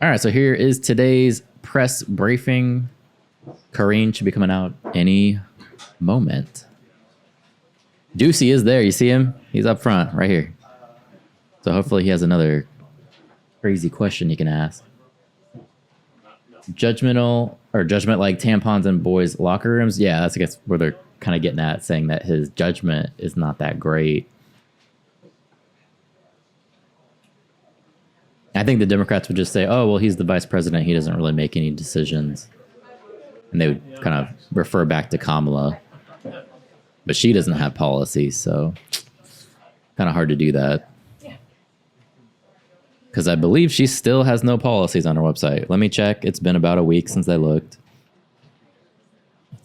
All right, so here is today's press briefing. Karine should be coming out any moment. Ducey is there. You see him? He's up front right here. So hopefully he has another crazy question he can ask. Judgmental or judgment like tampons in boys' locker rooms? Yeah, that's I guess where they're kind of getting at, saying that his judgment is not that great. I think the Democrats would just say, oh, well, he's the vice president. He doesn't really make any decisions. And they would kind of refer back to Kamala. But she doesn't have policies, so kind of hard to do that. Because I believe she still has no policies on her website. Let me check. It's been about a week since I looked.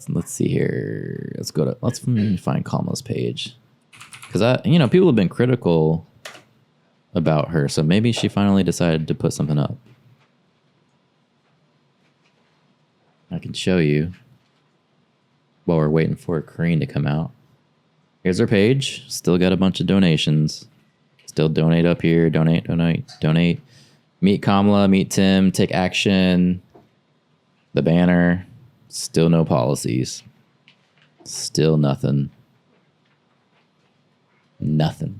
Let's see here. Let's find Kamala's page. Because people have been critical about her, so maybe she finally decided to put something up. I can show you while we're waiting for Karine to come out. Here's her page. Still got a bunch of donations. Still donate up here. Donate. Meet Kamala, meet Tim, take action. The banner. Still no policies. Still nothing. Nothing.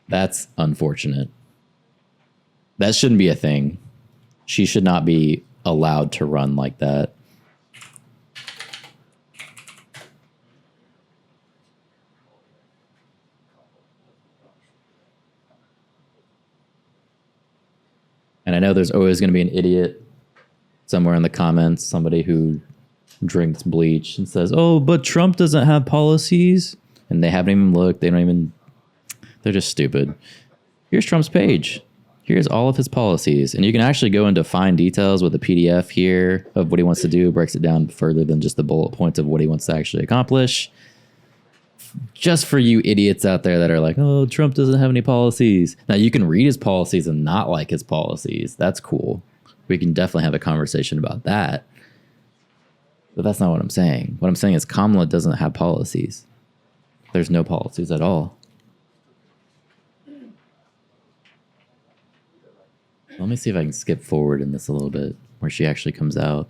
That's unfortunate. That shouldn't be a thing. She should not be allowed to run like that. And I know there's always going to be an idiot somewhere in the comments, somebody who drinks bleach and says, oh, but Trump doesn't have policies. And they haven't even looked. They're just stupid. Here's Trump's page. Here's all of his policies. And you can actually go into fine details with a PDF here of what he wants to do. Breaks it down further than just the bullet points of what he wants to actually accomplish. Just for you idiots out there that are like, oh, Trump doesn't have any policies. Now, you can read his policies and not like his policies. That's cool. We can definitely have a conversation about that. But that's not what I'm saying. What I'm saying is Kamala doesn't have policies. There's no policies at all. Let me see if I can skip forward in this a little bit, where she actually comes out.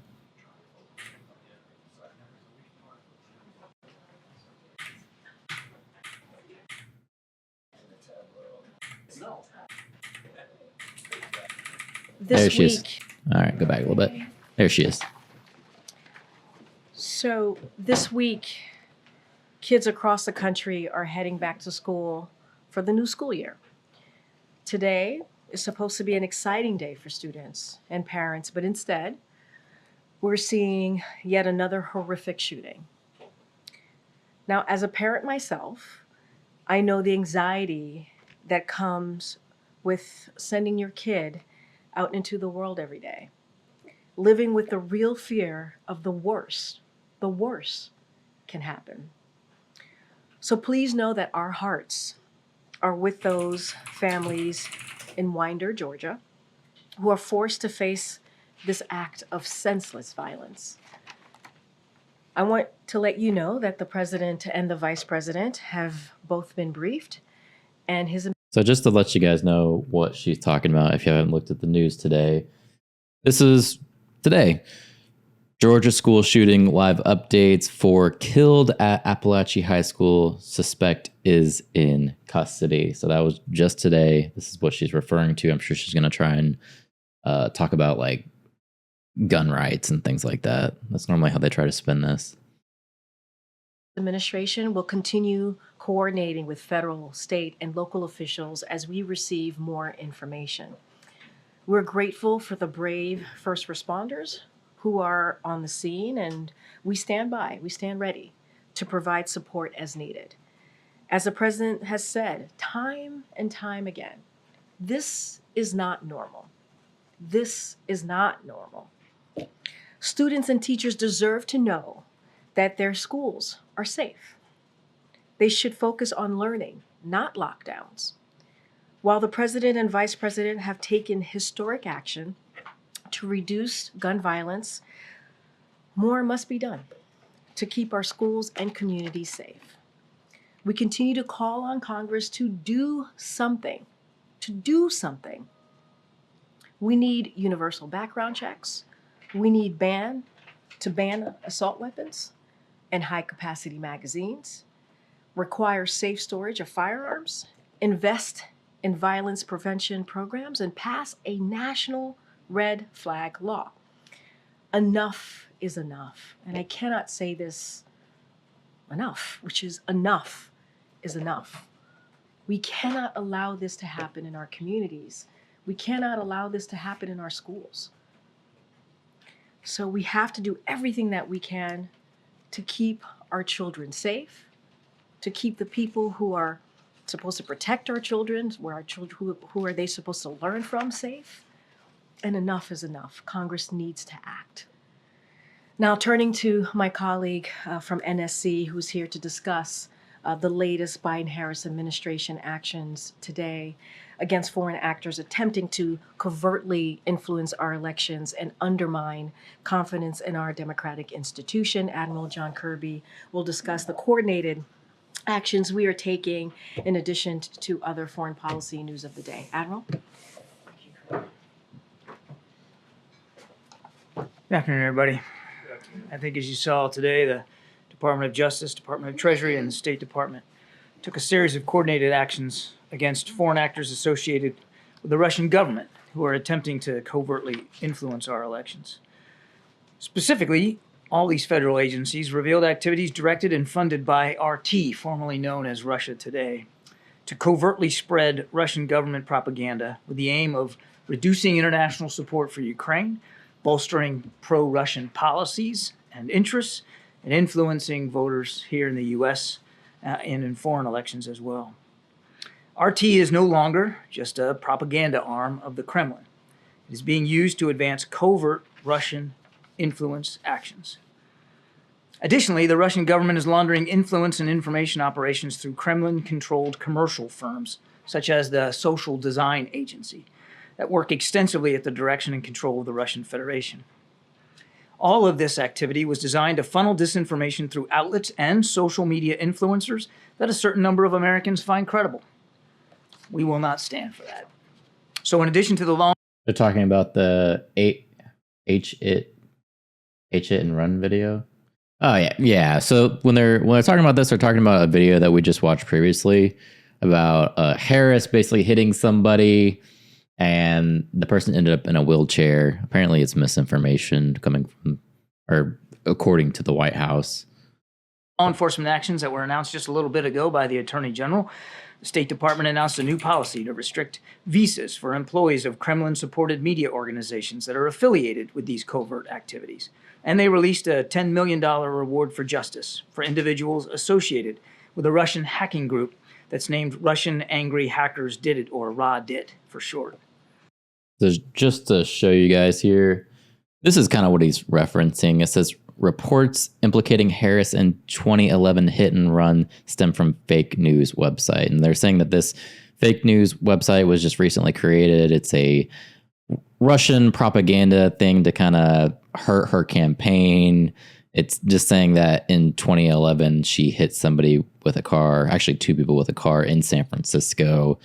There she is. All right, go back a little bit. There she is. So this week, kids across the country are heading back to school for the new school year. Today is supposed to be an exciting day for students and parents, but instead, we're seeing yet another horrific shooting. Now, as a parent myself, I know the anxiety that comes with sending your kid out into the world every day, living with the real fear of the worst can happen. So please know that our hearts are with those families in Winder, Georgia, who are forced to face this act of senseless violence. I want to let you know that the president and the vice president have both been briefed, and his... So just to let you guys know what she's talking about, if you haven't looked at the news today, this is today. Georgia school shooting live updates for killed at Appalachia High School. Suspect is in custody. So that was just today. This is what she's referring to. I'm sure she's going to try and talk about like gun rights and things like that. That's normally how they try to spin this. Administration will continue coordinating with federal, state, and local officials as we receive more information. We're grateful for the brave first responders who are on the scene, and we stand ready to provide support as needed. As the president has said time and time again, this is not normal. This is not normal. Students and teachers deserve to know that their schools are safe. They should focus on learning, not lockdowns. While the president and vice president have taken historic action to reduce gun violence, more must be done to keep our schools and communities safe. We continue to call on Congress to do something We need universal background checks. We need ban assault weapons and high-capacity magazines, require safe storage of firearms, invest in violence prevention programs, and pass a national red flag law. Enough is enough. And I cannot say this enough, which is enough is enough. We cannot allow this to happen in our communities. We cannot allow this to happen in our schools. So we have to do everything that we can to keep our children safe, to keep the people who are supposed to protect our children, who are they supposed to learn from, safe. And enough is enough. Congress needs to act. Now, turning to my colleague from NSC, who's here to discuss the latest Biden-Harris administration actions today against foreign actors attempting to covertly influence our elections and undermine confidence in our democratic institution. Admiral John Kirby will discuss the coordinated actions we are taking in addition to other foreign policy news of the day. Admiral? Good afternoon, everybody. I think as you saw today, the Department of Justice, Department of Treasury, and the State Department took a series of coordinated actions against foreign actors associated with the Russian government who are attempting to covertly influence our elections. Specifically, all these federal agencies revealed activities directed and funded by RT, formerly known as Russia Today, to covertly spread Russian government propaganda with the aim of reducing international support for Ukraine, bolstering pro-Russian policies and interests, and influencing voters here in the U.S. And in foreign elections as well. RT is no longer just a propaganda arm of the Kremlin. It is being used to advance covert Russian influence actions. Additionally, the Russian government is laundering influence and information operations through Kremlin-controlled commercial firms, such as the Social Design Agency, that work extensively at the direction and control of the Russian Federation. All of this activity was designed to funnel disinformation through outlets and social media influencers that a certain number of Americans find credible. We will not stand for that. So in addition to the long... They're talking about the H it and run video. Oh yeah. So when they're talking about this, they're talking about a video that we just watched previously about Harris basically hitting somebody, and the person ended up in a wheelchair. Apparently, it's misinformation coming from, or according to the White House. Law enforcement actions that were announced just a little bit ago by the Attorney General. The State Department announced a new policy to restrict visas for employees of Kremlin-supported media organizations that are affiliated with these covert activities. And they released a $10 million reward for justice for individuals associated with a Russian hacking group that's named Russian Angry Hackers Did It, or RADIT for short. So just to show you guys here, this is kind of what he's referencing. It says reports implicating Harris in 2011 hit and run stem from fake news website. And they're saying that this fake news website was just recently created. It's a Russian propaganda thing to kind of hurt her campaign. It's just saying that in 2011, she hit somebody with a car, actually two people with a car in San Francisco.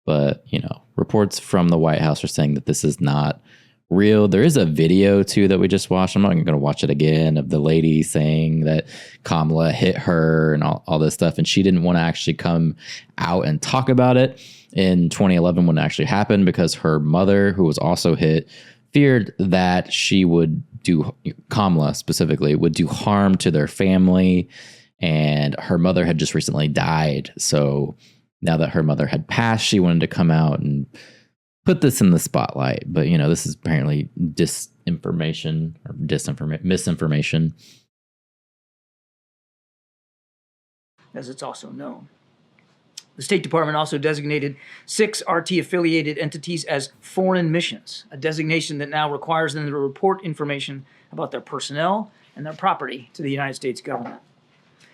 But, you know, reports from the White House are saying that this is not real. There is a video, too, that we just watched. I'm not going to watch it again, of the lady saying that Kamala hit her and all this stuff. And she didn't want to actually come out and talk about it in 2011 when it actually happened, because her mother, who was also hit, feared that she would do, Kamala specifically, would do harm to their family. And her mother had just recently died. So now that her mother had passed, she wanted to come out and put this in the spotlight. But, you know, this is apparently misinformation, as it's also known. The State Department also designated 6 RT-affiliated entities as foreign missions, a designation that now requires them to report information about their personnel and their property to the United States government.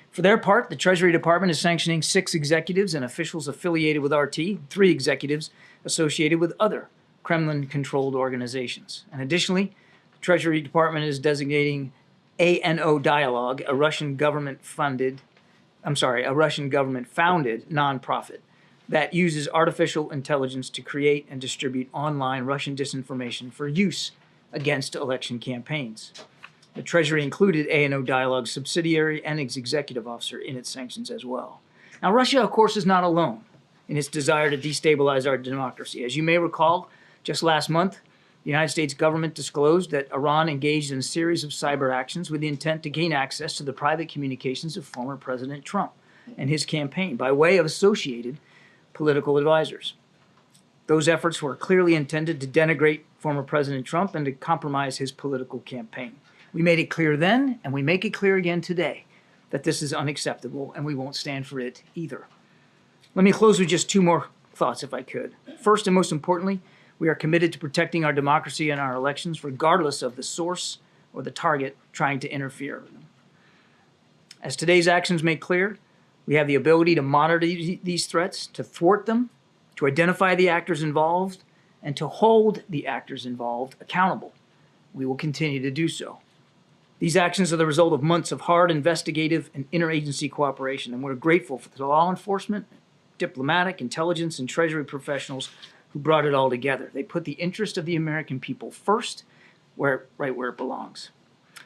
For their part, the Treasury Department is sanctioning 6 executives and officials affiliated with RT, 3 executives associated with other Kremlin-controlled organizations. And additionally, the Treasury Department is designating ANO Dialogue, a Russian government-founded nonprofit that uses artificial intelligence to create and distribute online Russian disinformation for use against election campaigns. The Treasury included A&O Dialogue's subsidiary and its executive officer in its sanctions as well. Now, Russia, of course, is not alone in its desire to destabilize our democracy. As you may recall, just last month, the United States government disclosed that Iran engaged in a series of cyber actions with the intent to gain access to the private communications of former President Trump and his campaign by way of associated political advisors. Those efforts were clearly intended to denigrate former President Trump and to compromise his political campaign. We made it clear then, and we make it clear again today, that this is unacceptable, and we won't stand for it either. Let me close with just two more thoughts, if I could. First, and most importantly, we are committed to protecting our democracy and our elections, regardless of the source or the target trying to interfere with them. As today's actions make clear, we have the ability to monitor these threats, to thwart them, to identify the actors involved, and to hold the actors involved accountable. We will continue to do so. These actions are the result of months of hard investigative and interagency cooperation, and we're grateful for the law enforcement, diplomatic, intelligence, and Treasury professionals who brought it all together. They put the interest of the American people first, right where it belongs.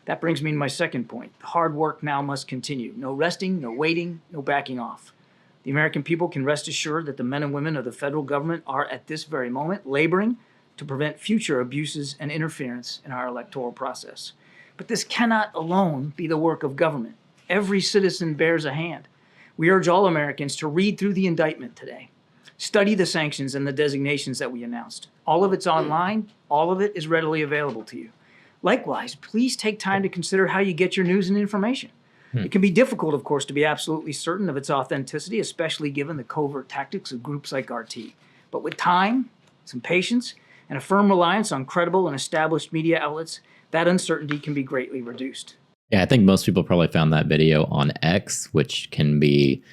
That brings me to my second point. The hard work now must continue. No resting, no waiting, no backing off. The American people can rest assured that the men and women of the federal government are at this very moment laboring to prevent future abuses and interference in our electoral process. But this cannot alone be the work of government. Every citizen bears a hand. We urge all Americans to read through the indictment today. Study the sanctions and the designations that we announced. All of it's online. All of it is readily available to you. Likewise, please take time to consider how you get your news and information. It can be difficult, of course, to be absolutely certain of its authenticity, especially given the covert tactics of groups like RT. But with time, some patience, and a firm reliance on credible and established media outlets, that uncertainty can be greatly reduced. Yeah, I think most people probably found that video on X, which can be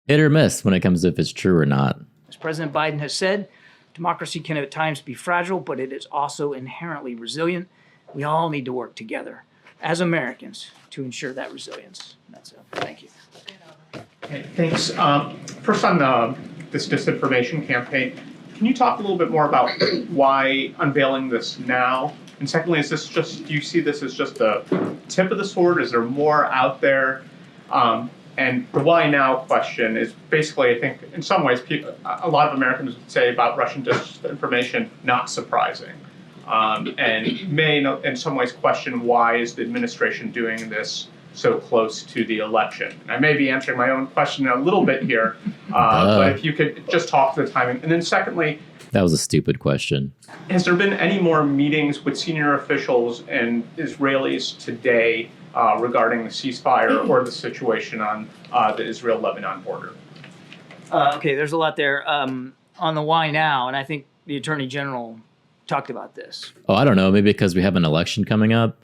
hit or miss when it comes to if it's true or not. As President Biden has said, democracy can at times be fragile, but it is also inherently resilient. We all need to work together as Americans to ensure that resilience. That's it. Thank you. Okay, thanks. First on this disinformation campaign, can you talk a little bit more about why unveiling this now? And secondly, do you see this as just the tip of the sword? Is there more out there? And the why now question is basically, I think, in some ways, a lot of Americans would say about Russian disinformation, not surprising. And may, in some ways, question why is the administration doing this so close to the election? And I may be answering my own question a little bit here, but if you could just talk to the timing. And then secondly, that was a stupid question. Has there been any more meetings with senior officials and Israelis today regarding the ceasefire or the situation on the Israel-Lebanon border? Okay, there's a lot there. On the why now, and I think the Attorney General talked about this. Oh, I don't know. Maybe because we have an election coming up.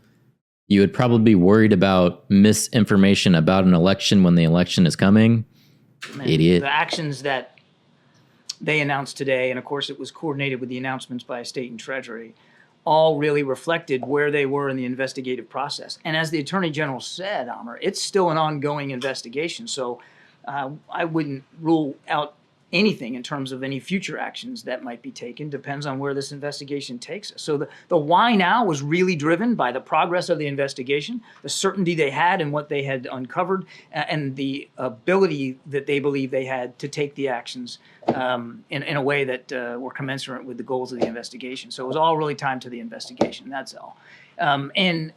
You would probably be worried about misinformation about an election when the election is coming. Idiot. The actions that they announced today, and of course it was coordinated with the announcements by State and Treasury, all really reflected where they were in the investigative process. And as the Attorney General said, Amr, it's still an ongoing investigation. So I wouldn't rule out anything in terms of any future actions that might be taken. Depends on where this investigation takes us. So the why now was really driven by the progress of the investigation, the certainty they had in what they had uncovered, and the ability that they believe they had to take the actions in a way that were commensurate with the goals of the investigation. So it was all really timed to the investigation, that's all. And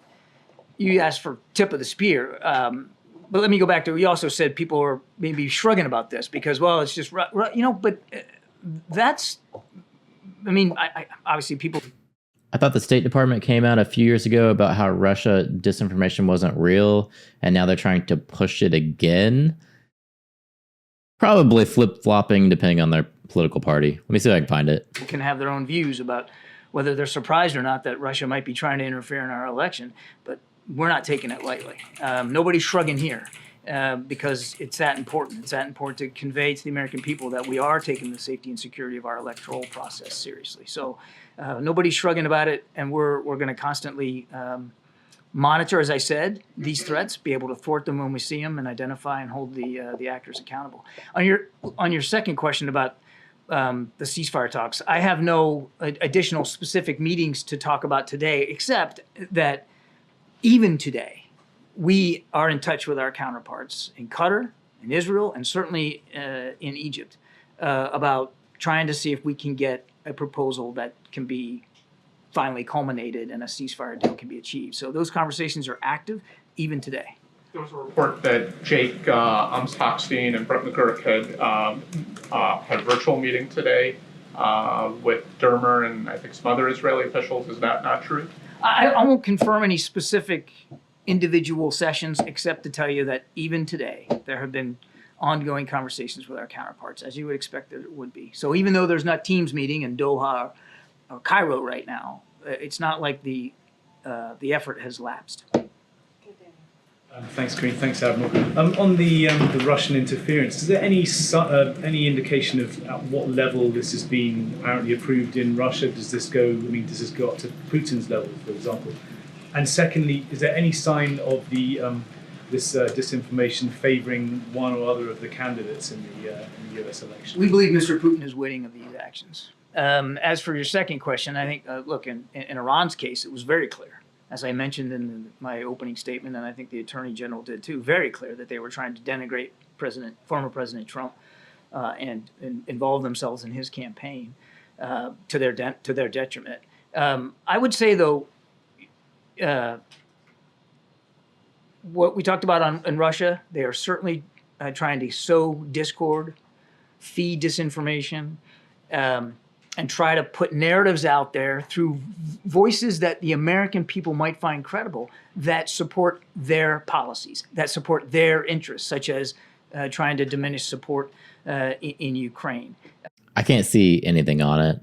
you asked for tip of the spear. But let me go back to, you also said people are maybe shrugging about this because, well, it's just, but that's, I mean, obviously people. I thought the State Department came out a few years ago about how Russia disinformation wasn't real, and now they're trying to push it again. Probably flip-flopping depending on their political party. Let me see if I can find it. People can have their own views about whether they're surprised or not that Russia might be trying to interfere in our election, but we're not taking it lightly. Nobody's shrugging here because it's that important. It's that important to convey to the American people that we are taking the safety and security of our electoral process seriously. So nobody's shrugging about it, and we're going to constantly monitor, as I said, these threats, be able to thwart them when we see them, and identify and hold the actors accountable. On your second question about the ceasefire talks, I have no additional specific meetings to talk about today, except that even today, we are in touch with our counterparts in Qatar, in Israel, and certainly in Egypt about trying to see if we can get a proposal that can be finally culminated and a ceasefire deal can be achieved. So those conversations are active even today. There was a report that Jake Hochstein and Brett McGurk had a virtual meeting today with Dermer and I think some other Israeli officials. Is that not true? I won't confirm any specific individual sessions, except to tell you that even today, there have been ongoing conversations with our counterparts, as you would expect there would be. So even though there's not Teams meeting in Doha or Cairo right now, it's not like the effort has lapsed. Thanks, Karine. Thanks, Admiral. On the Russian interference, is there any indication of at what level this has been apparently approved in Russia? Does this go? I mean, does this go up to Putin's level, for example? And secondly, is there any sign of the this disinformation favouring one or other of the candidates in the US election? We believe Mr. Putin is witting of these actions. As for your second question, I think, look, in Iran's case, it was very clear, as I mentioned in my opening statement, and I think the Attorney General did too, very clear that they were trying to denigrate former President Trump and involve themselves in his campaign to their detriment. I would say, though, what we talked about in Russia, they are certainly trying to sow discord, feed disinformation, and try to put narratives out there through voices that the American people might find credible that support their policies, that support their interests, such as trying to diminish support in Ukraine. I can't see anything on it.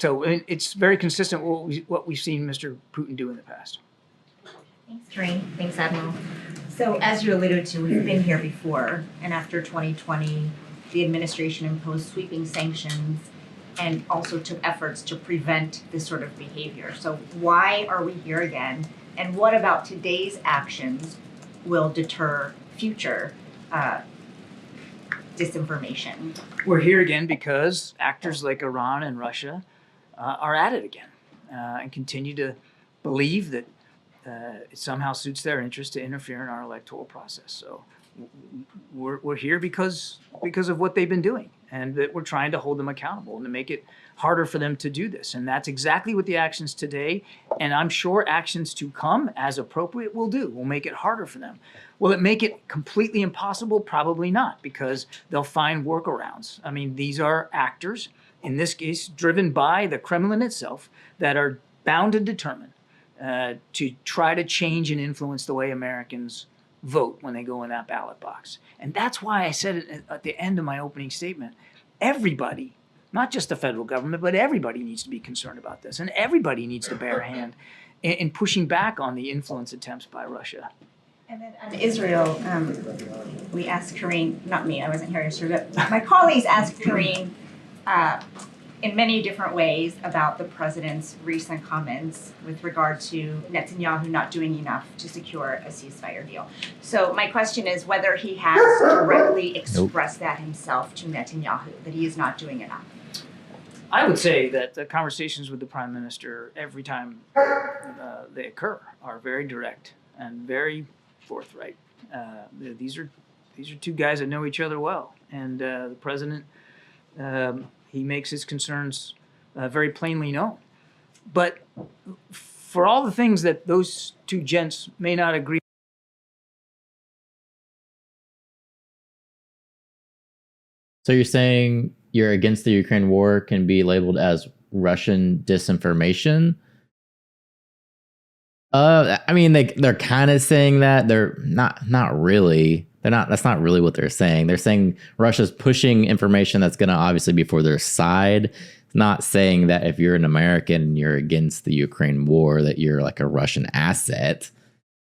So it's very consistent with what we've seen Mr. Putin do in the past. Thanks, Karine. Thanks, Admiral. So as you alluded to, we've been here before, and after 2020, the administration imposed sweeping sanctions and also took efforts to prevent this sort of behavior. So why are we here again? And what about today's actions will deter future disinformation? We're here again because actors like Iran and Russia are at it again and continue to believe that it somehow suits their interest to interfere in our electoral process. So we're here because of what they've been doing, and that we're trying to hold them accountable and to make it harder for them to do this. And that's exactly what the actions today, and I'm sure actions to come as appropriate will do. Will make it harder for them. Will it make it completely impossible? Probably not, because they'll find workarounds. I mean, these are actors, in this case, driven by the Kremlin itself, that are bound and determined to try to change and influence the way Americans vote when they go in that ballot box. And that's why I said it at the end of my opening statement. Everybody, not just the federal government, but everybody needs to be concerned about this. And everybody needs to bear a hand in pushing back on the influence attempts by Russia. And then on Israel, we asked Karine, not me, I wasn't here yesterday, but my colleagues asked Karine in many different ways about the president's recent comments with regard to Netanyahu not doing enough to secure a ceasefire deal. So my question is whether he has directly expressed that himself to Netanyahu, that he is not doing enough. I would say that the conversations with the prime minister every time they occur are very direct and very forthright. These are two guys that know each other well, and the president he makes his concerns very plainly known. But for all the things that those two gents may not agree. So you're saying you're against the Ukraine war can be labeled as Russian disinformation? I mean, they're kind of saying that. They're not really. That's not really what they're saying. They're saying Russia's pushing information that's going to obviously be for their side. Not saying that if you're an American and you're against the Ukraine war, that you're like a Russian asset.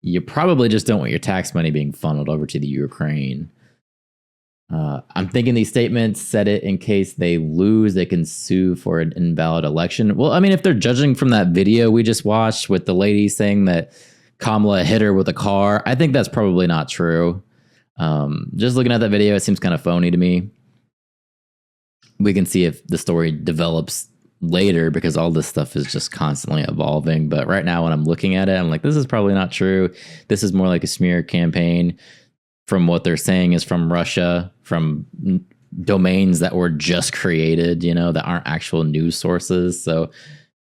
You probably just don't want your tax money being funneled over to the Ukraine. I'm thinking these statements said it in case they lose, they can sue for an invalid election. Well, I mean, if they're judging from that video we just watched with the lady saying that Kamala hit her with a car. I think that's probably not true. Just looking at that video, it seems kind of phony to me. We can see if the story develops later because all this stuff is just constantly evolving. But right now, when I'm looking at it, I'm like, this is probably not true. This is more like a smear campaign. From what they're saying is from Russia, from domains that were just created, you know, that aren't actual news sources. So,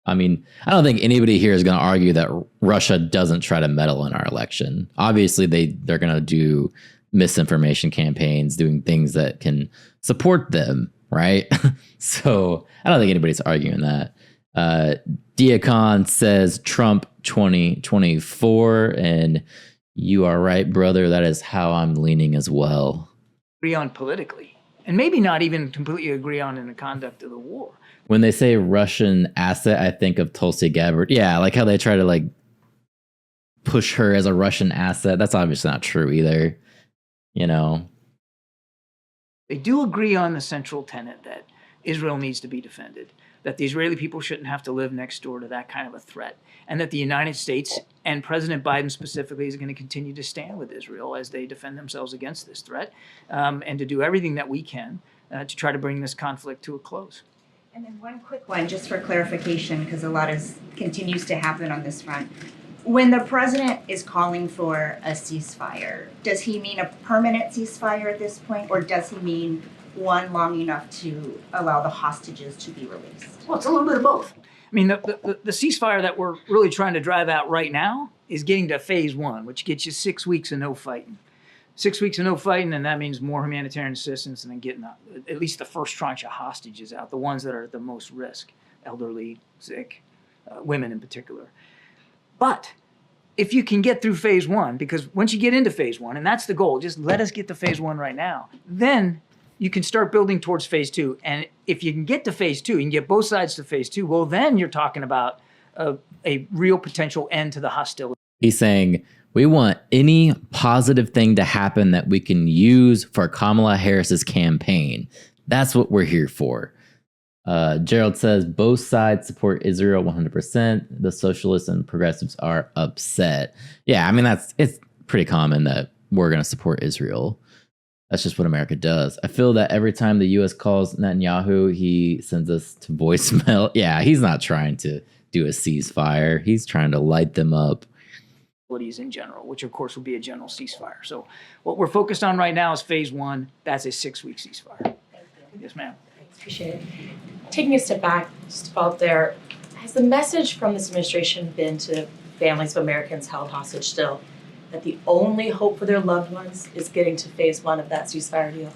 I mean, I don't think anybody here is going to argue that Russia doesn't try to meddle in our election. Obviously, they're going to do misinformation campaigns, doing things that can support them, right? So I don't think anybody's arguing that. Diakon says Trump 2024, and you are right, brother. That is how I'm leaning as well. Agree on politically, and maybe not even completely agree on in the conduct of the war. When they say Russian asset, I think of Tulsi Gabbard. Yeah, like how they try to like push her as a Russian asset. That's obviously not true either. You know, They do agree on the central tenet that Israel needs to be defended, that the Israeli people shouldn't have to live next door to that kind of a threat, and that the United States and President Biden specifically is going to continue to stand with Israel as they defend themselves against this threat, and to do everything that we can to try to bring this conflict to a close. And then one quick one, just for clarification, because a lot continues to happen on this front. When the president is calling for a ceasefire, does he mean a permanent ceasefire at this point, or does he mean one long enough to allow the hostages to be released? Well, it's a little bit of both. I mean, the ceasefire that we're really trying to drive out right now is getting to phase one, which gets you 6 weeks of no fighting. 6 weeks of no fighting, and that means more humanitarian assistance and then getting at least the first tranche of hostages out, the ones that are at the most risk, elderly, sick, women in particular. But if you can get through phase one, because once you get into phase one, and that's the goal, just let us get to phase one right now, then you can start building towards phase two. And if you can get to phase two, you can get both sides to phase two, well, then you're talking about a real potential end to the hostility. he's saying we want any positive thing to happen that we can use for Kamala Harris's campaign. That's what we're here for. Gerald says both sides support Israel 100%. The socialists and progressives are upset. Yeah, I mean, it's pretty common that we're going to support Israel. That's just what America does. I feel that every time the U.S. calls Netanyahu, he sends us to voicemail. Yeah, he's not trying to do a ceasefire. He's trying to light them up. In general, which of course will be a general ceasefire. So what we're focused on right now is phase one. That's a 6-week ceasefire. Thank you. Yes, ma'am. Appreciate it. Taking a step back, just to follow up there, has the message from this administration been to families of Americans held hostage still that the only hope for their loved ones is getting to phase one of that ceasefire deal?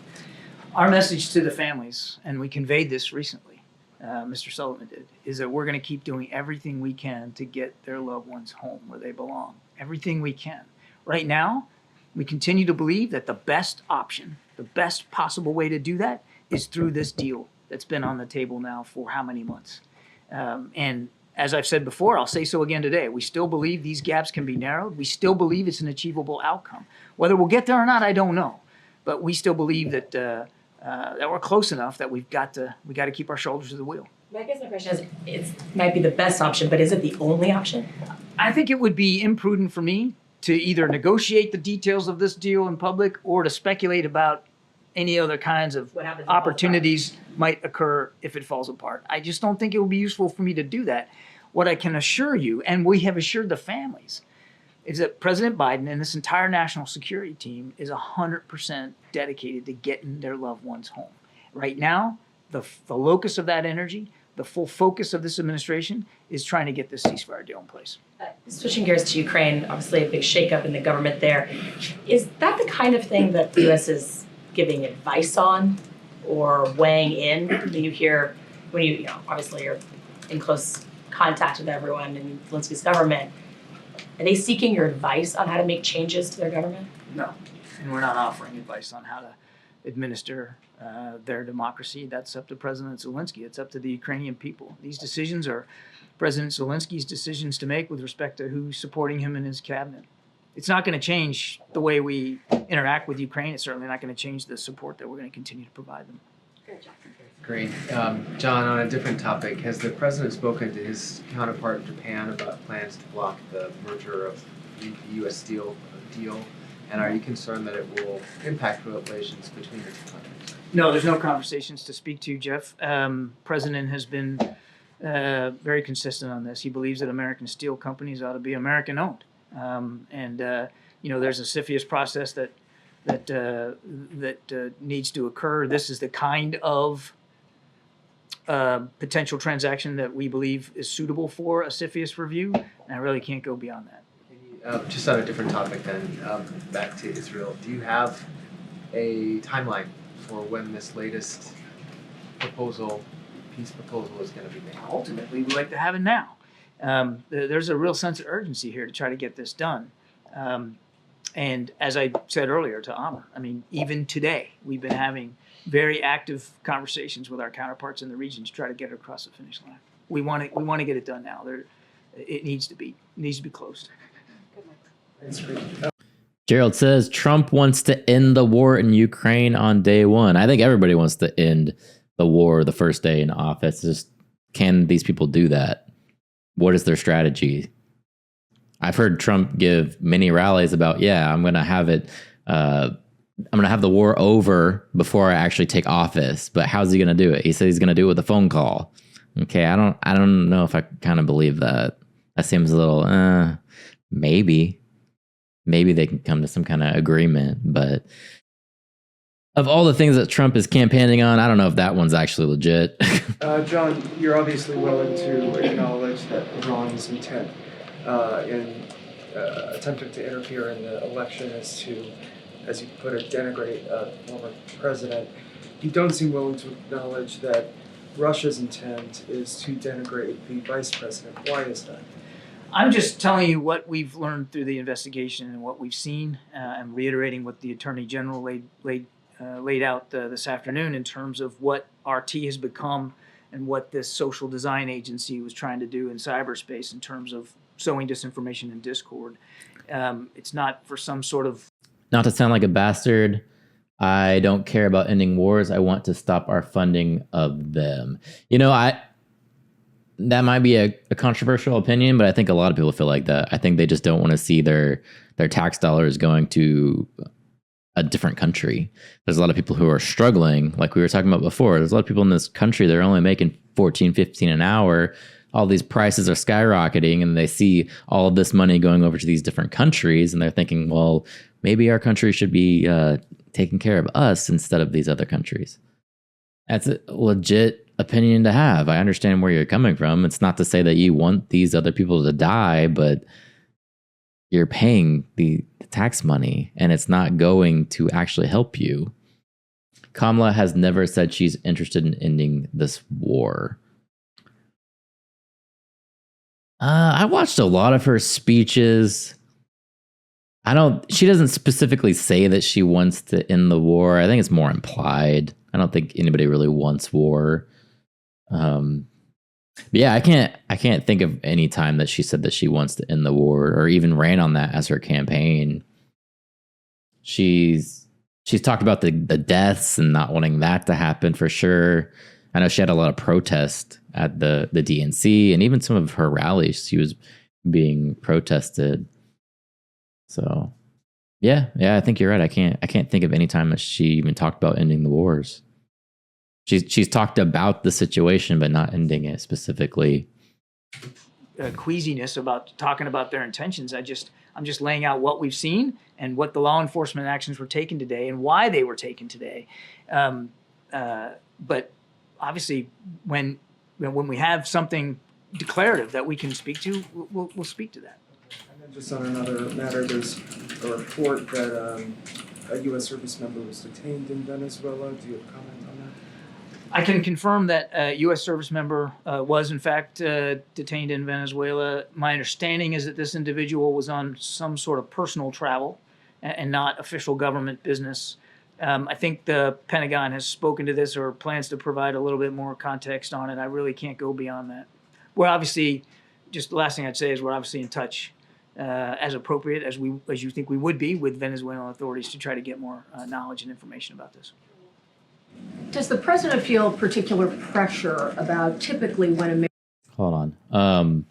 Our message to the families, and we conveyed this recently, Mr. Sullivan did, is that we're going to keep doing everything we can to get their loved ones home where they belong. Everything we can. Right now, we continue to believe that the best option, the best possible way to do that is through this deal that's been on the table now for how many months. And as I've said before, I'll say so again today, we still believe these gaps can be narrowed. We still believe it's an achievable outcome. Whether we'll get there or not, I don't know. But we still believe that that we're close enough that we got to keep our shoulders to the wheel. I guess my question is, it might be the best option, but is it the only option? I think it would be imprudent for me to either negotiate the details of this deal in public or to speculate about any other kinds of What happens if it falls opportunities might occur if it falls apart. I just don't think it would be useful for me to do that. What I can assure you, and we have assured the families, is that President Biden and this entire national security team is 100% dedicated to getting their loved ones home. Right now, the locus of that energy, the full focus of this administration is trying to get this ceasefire deal in place. Switching gears to Ukraine, obviously a big shakeup in the government there. Is that the kind of thing that the U.S. is giving advice on or weighing in? When you obviously you're in close contact with everyone in Zelensky's government, are they seeking your advice on how to make changes to their government? No, and we're not offering advice on how to administer their democracy. That's up to President Zelensky. It's up to the Ukrainian people. These decisions are President Zelensky's decisions to make with respect to who's supporting him in his cabinet. It's not going to change the way we interact with Ukraine. It's certainly not going to change the support that we're going to continue to provide them. Great. John, on a different topic, has the president spoken to his counterpart in Japan about plans to block the merger of the U.S. steel deal? And are you concerned that it will impact relations between the two countries? No, there's no conversations to speak to, Jeff. President has been very consistent on this. He believes that American steel companies ought to be American-owned. There's a CFIUS process that needs to occur. This is the kind of potential transaction that we believe is suitable for a CFIUS review, and I really can't go beyond that. Just on a different topic then, back to Israel. Do you have a timeline for when this latest peace proposal is going to be made? Ultimately, we'd like to have it now. There's a real sense of urgency here to try to get this done. And as I said earlier to Amr, I mean, even today, we've been having very active conversations with our counterparts in the region to try to get it across the finish line. We want to get it done now. It needs to be closed. Gerald says Trump wants to end the war in Ukraine on day one. I think everybody wants to end the war the first day in office. Just, can these people do that? What is their strategy? I've heard Trump give many rallies about, I'm going to have it. I'm going to have the war over before I actually take office. But how's he going to do it? He said he's going to do it with a phone call. Okay, I don't know if I kind of believe that. That seems a little, maybe they can come to some kind of agreement. But of all the things that Trump is campaigning on, I don't know if that one's actually legit. John, you're obviously willing to acknowledge that Iran's intent in attempting to interfere in the election is to, as you put it, denigrate a former president. You don't seem willing to acknowledge that Russia's intent is to denigrate the vice president. Why is that? I'm just telling you what we've learned through the investigation and what we've seen. I'm reiterating what the Attorney General laid out this afternoon in terms of what RT has become and what this social design agency was trying to do in cyberspace in terms of sowing disinformation and discord. It's not for some sort of... Not to sound like a bastard, I don't care about ending wars. I want to stop our funding of them. That might be a controversial opinion, but I think a lot of people feel like that. I think they just don't want to see their tax dollars going to a different country. There's a lot of people who are struggling, like we were talking about before. There's a lot of people in this country, they're only making $14, $15 an hour. All these prices are skyrocketing, and they see all of this money going over to these different countries, and they're thinking, well, maybe our country should be taking care of us instead of these other countries. That's a legit opinion to have. I understand where you're coming from. It's not to say that you want these other people to die, but you're paying the tax money and it's not going to actually help you. Kamala has never said she's interested in ending this war. I watched a lot of her speeches. She doesn't specifically say that she wants to end the war. I think it's more implied. I don't think anybody really wants war. I can't think of any time that she said that she wants to end the war or even ran on that as her campaign. She's talked about the deaths and not wanting that to happen for sure. I know she had a lot of protest at the DNC, and even some of her rallies, she was being protested. So, yeah, I think you're right. I can't think of any time that she even talked about ending the wars. She's talked about the situation, but not ending it specifically. Queasiness about talking about their intentions. I'm just laying out what we've seen and what the law enforcement actions were taken today and why they were taken today. But obviously, when we have something declarative that we can speak to, we'll speak to that. And then just on another matter, there's a report that a U.S. service member was detained in Venezuela. Do you have a comment on that? I can confirm that a U.S. service member was, in fact, detained in Venezuela. My understanding is that this individual was on some sort of personal travel and not official government business. I think the Pentagon has spoken to this or plans to provide a little bit more context on it. I really can't go beyond that. We're obviously, just the last thing I'd say is we're obviously in touch as appropriate as you think we would be with Venezuelan authorities to try to get more knowledge and information about this. Does the president feel particular pressure about typically when Hold on.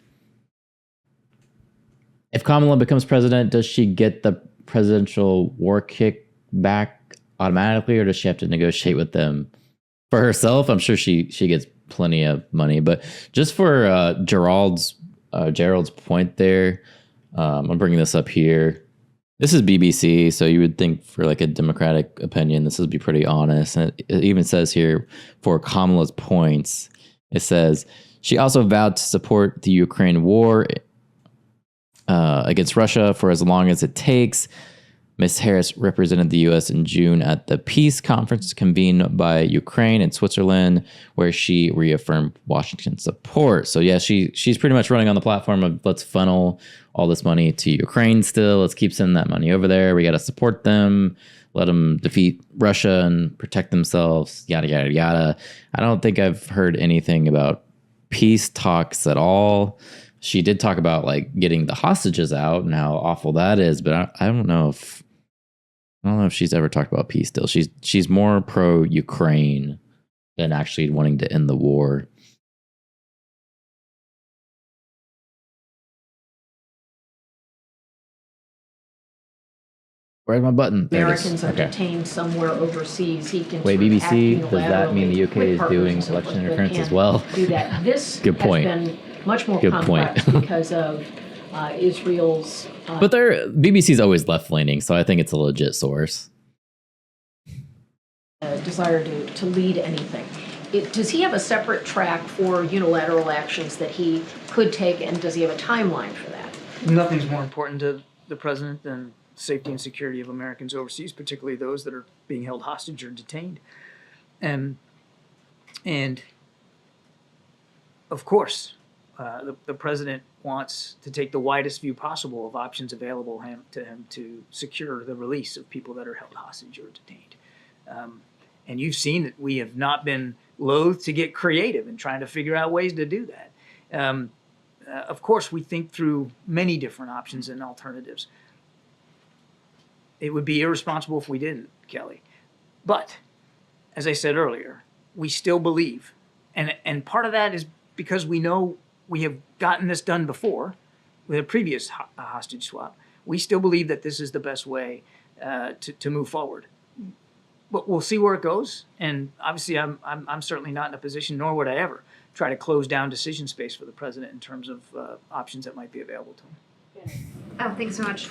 if Kamala becomes president, does she get the presidential war kick back automatically, or does she have to negotiate with them for herself? I'm sure she gets plenty of money, but just for Gerald's point there, I'm bringing this up here. This is BBC, so you would think for like a Democratic opinion, this would be pretty honest. And it even says here for Kamala's points, it says she also vowed to support the Ukraine war against Russia for as long as it takes. Ms. Harris represented the U.S. in June at the peace conference convened by Ukraine and Switzerland, where she reaffirmed Washington's support. So yeah, she's pretty much running on the platform of let's funnel all this money to Ukraine still. Let's keep sending that money over there. We got to support them, let them defeat Russia and protect themselves, yada, yada, yada. I don't think I've heard anything about peace talks at all. She did talk about like getting the hostages out and how awful that is, but I don't know if she's ever talked about peace still. She's more pro Ukraine than actually wanting to end the war. Where's my button? There it is. Americans are Okay. detained somewhere overseas, he can Wait, sort of BBC, act does that mean the unilaterally UK with is partners doing and so election forth, but interference as can't well? do that. This Good point. has been much more Good complex point. because of Israel's But BBC's always left leaning, so I think it's a legit source. desire to lead anything. Does he have a separate track for unilateral actions that he could take, and does he have a timeline for that? Nothing's more important to the president than safety and security of Americans overseas, particularly those that are being held hostage or detained. And of course, the president wants to take the widest view possible of options available to him to secure the release of people that are held hostage or detained. And you've seen that we have not been loath to get creative in trying to figure out ways to do that. Of course, we think through many different options and alternatives. It would be irresponsible if we didn't, Kelly. But, as I said earlier, we still believe, and part of that is because we know we have gotten this done before with a previous hostage swap. We still believe that this is the best way to move forward. But we'll see where it goes. And obviously, I'm certainly not in a position, nor would I ever try to close down decision space for the president in terms of options that might be available to him. Oh, thanks so much.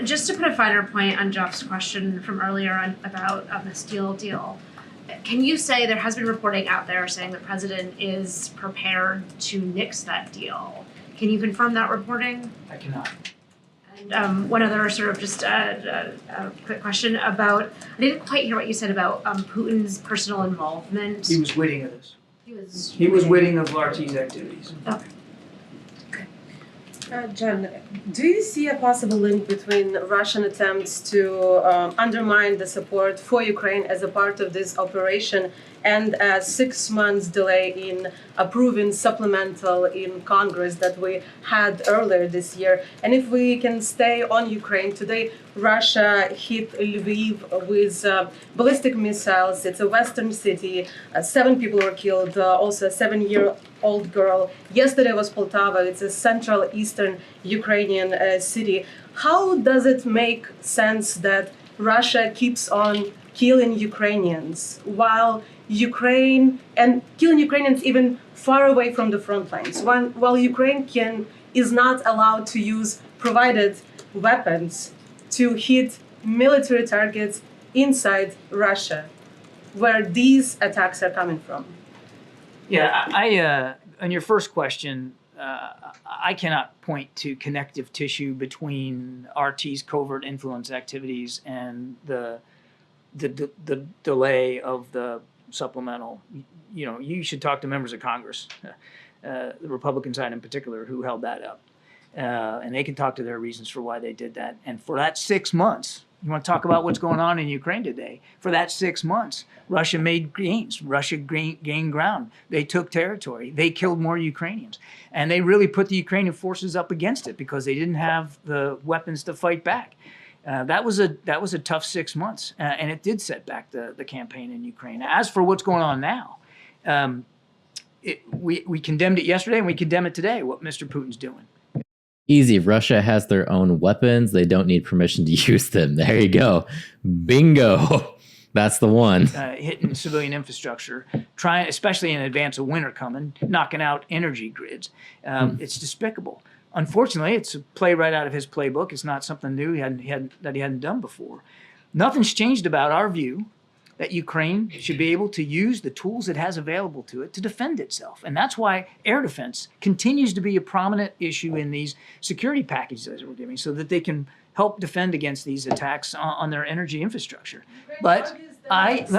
Just to put a finer point on Jeff's question from earlier about the steel deal, can you say there has been reporting out there saying the president is prepared to nix that deal? Can you confirm that reporting? I cannot. And one other sort of just a quick question about, I didn't quite hear what you said about Putin's personal involvement. He was witting of this. He was witting of RT's activities. Okay. John, do you see a possible link between Russian attempts to undermine the support for Ukraine as a part of this operation and a 6 months delay in approving supplemental in Congress that we had earlier this year? And if we can stay on Ukraine, today Russia hit Lviv with ballistic missiles. It's a western city. 7 people were killed, also a 7-year-old girl. Yesterday was Poltava. It's a central eastern Ukrainian city. How does it make sense that Russia keeps on killing Ukrainians while Ukraine and killing Ukrainians even far away from the front lines, while Ukraine is not allowed to use provided weapons to hit military targets inside Russia, where these attacks are coming from? Yeah, I on your first question, I cannot point to connective tissue between RT's covert influence activities and the delay of the supplemental. You know, you should talk to members of Congress, the Republican side in particular, who held that up. And they can talk to their reasons for why they did that. And for that 6 months, you want to talk about what's going on in Ukraine today? For that 6 months, Russia made gains. Russia gained ground. They took territory. They killed more Ukrainians. And they really put the Ukrainian forces up against it because they didn't have the weapons to fight back. That was a tough 6 months, and it did set back the campaign in Ukraine. As for what's going on now, we condemned it yesterday, and we condemn it today, what Mr. Putin's doing. Easy. Russia has their own weapons. They don't need permission to use them. There you go. Bingo. That's the one. Hitting civilian infrastructure, trying, especially in advance of winter coming, knocking out energy grids. It's despicable. Unfortunately, it's a play right out of his playbook. It's not something new he hadn't done before. Nothing's changed about our view that Ukraine should be able to use the tools it has available to it to defend itself. And that's why air defense continues to be a prominent issue in these security packages that we're giving, so that they can help defend against these attacks on their energy infrastructure. But let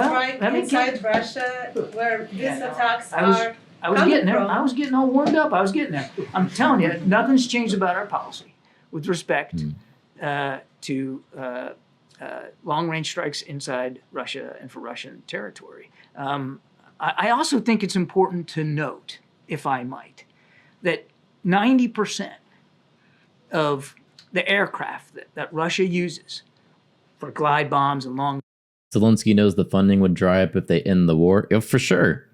me inside Russia where these attacks are I was getting there. I was getting all warmed up. I was getting there. I'm telling you, nothing's changed about our policy with respect to long-range strikes inside Russia and for Russian territory. I also think it's important to note, if I might, that 90% of the aircraft that Russia uses for glide bombs and long... Zelensky knows the funding would dry up if they end the war. Yeah, for sure.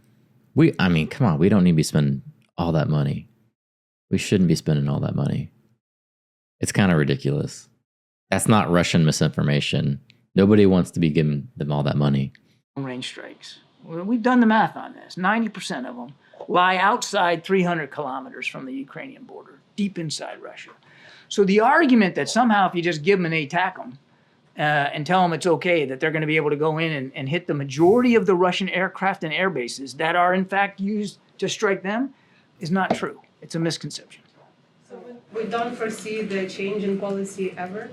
I mean, come on. We don't need to be spending all that money. We shouldn't be spending all that money. It's kind of ridiculous. That's not Russian misinformation. Nobody wants to be giving them all that money. Long-range strikes. Well, we've done the math on this. 90% of them lie outside 300 kilometers from the Ukrainian border, deep inside Russia. So the argument that somehow if you just give them an ATACM and tell them it's okay, that they're going to be able to go in and hit the majority of the Russian aircraft and air bases that are in fact used to strike them is not true. It's a misconception. So we don't foresee the change in policy ever?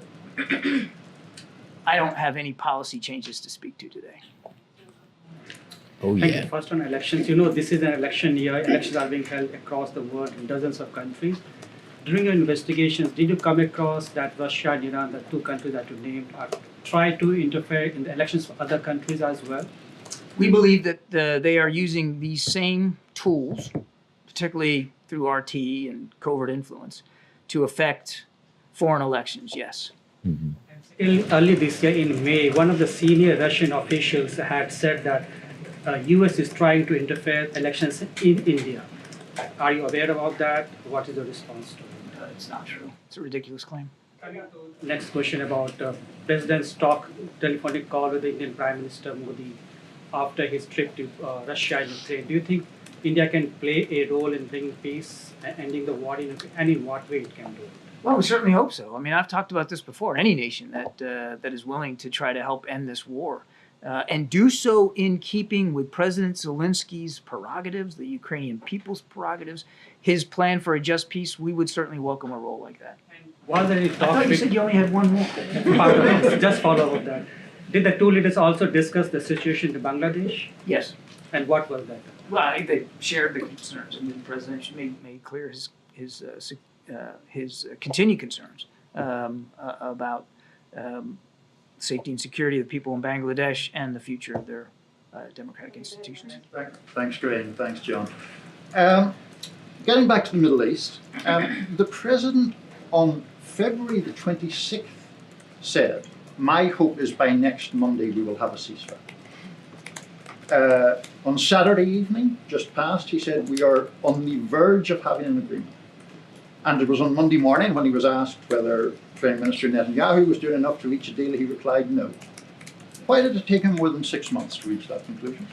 I don't have any policy changes to speak to today. Oh, Thank yeah. you. First on elections, this is an election year. Elections are being held across the world in dozens of countries. During your investigations, did you come across that Russia and Iran, the two countries that you named, try to interfere in the elections for other countries as well? We believe that they are using these same tools, particularly through RT and covert influence, to affect foreign elections, yes. Mm-hmm. Early this year in May, one of the senior Russian officials had said that US is trying to interfere elections in India. Are you aware about that? What is the response to it? It's not true. It's a ridiculous claim. Next question about President's telephonic call with the Indian Prime Minister Modi after his trip to Russia and Ukraine. Do you think India can play a role in bringing peace and ending the war in Ukraine, and in what way it can do it? Well, we certainly hope so. I mean, I've talked about this before. Any nation that is willing to try to help end this war and do so in keeping with President Zelensky's prerogatives, the Ukrainian people's prerogatives, his plan for a just peace, we would certainly welcome a role like that. Was there any I talk? thought you said you only had one more. Just follow up that. Did the two leaders also discuss the situation in Bangladesh? Yes. And what was that? Well, I think they shared the concerns. I mean, the president made clear his continued concerns about safety and security of the people in Bangladesh and the future of their democratic institutions. Thanks, Graham. Thanks, John. Getting back to the Middle East, the president on February the 26th said, "My hope is by next Monday we will have a ceasefire." On Saturday evening, just past, he said, "We are on the verge of having an agreement." And it was on Monday morning when he was asked whether Prime Minister Netanyahu was doing enough to reach a deal, he replied no. Why did it take him more than 6 months to reach that conclusion?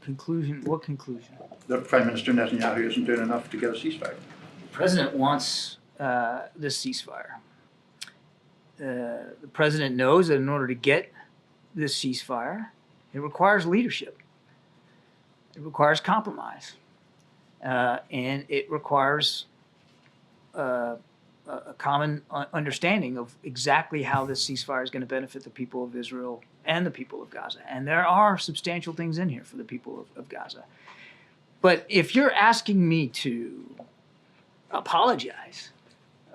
Conclusion? What conclusion? That Prime Minister Netanyahu isn't doing enough to get a ceasefire. The president wants this ceasefire. The president knows that in order to get this ceasefire, it requires leadership. It requires compromise. And it requires a common understanding of exactly how this ceasefire is going to benefit the people of Israel and the people of Gaza. And there are substantial things in here for the people of Gaza. But if you're asking me to apologize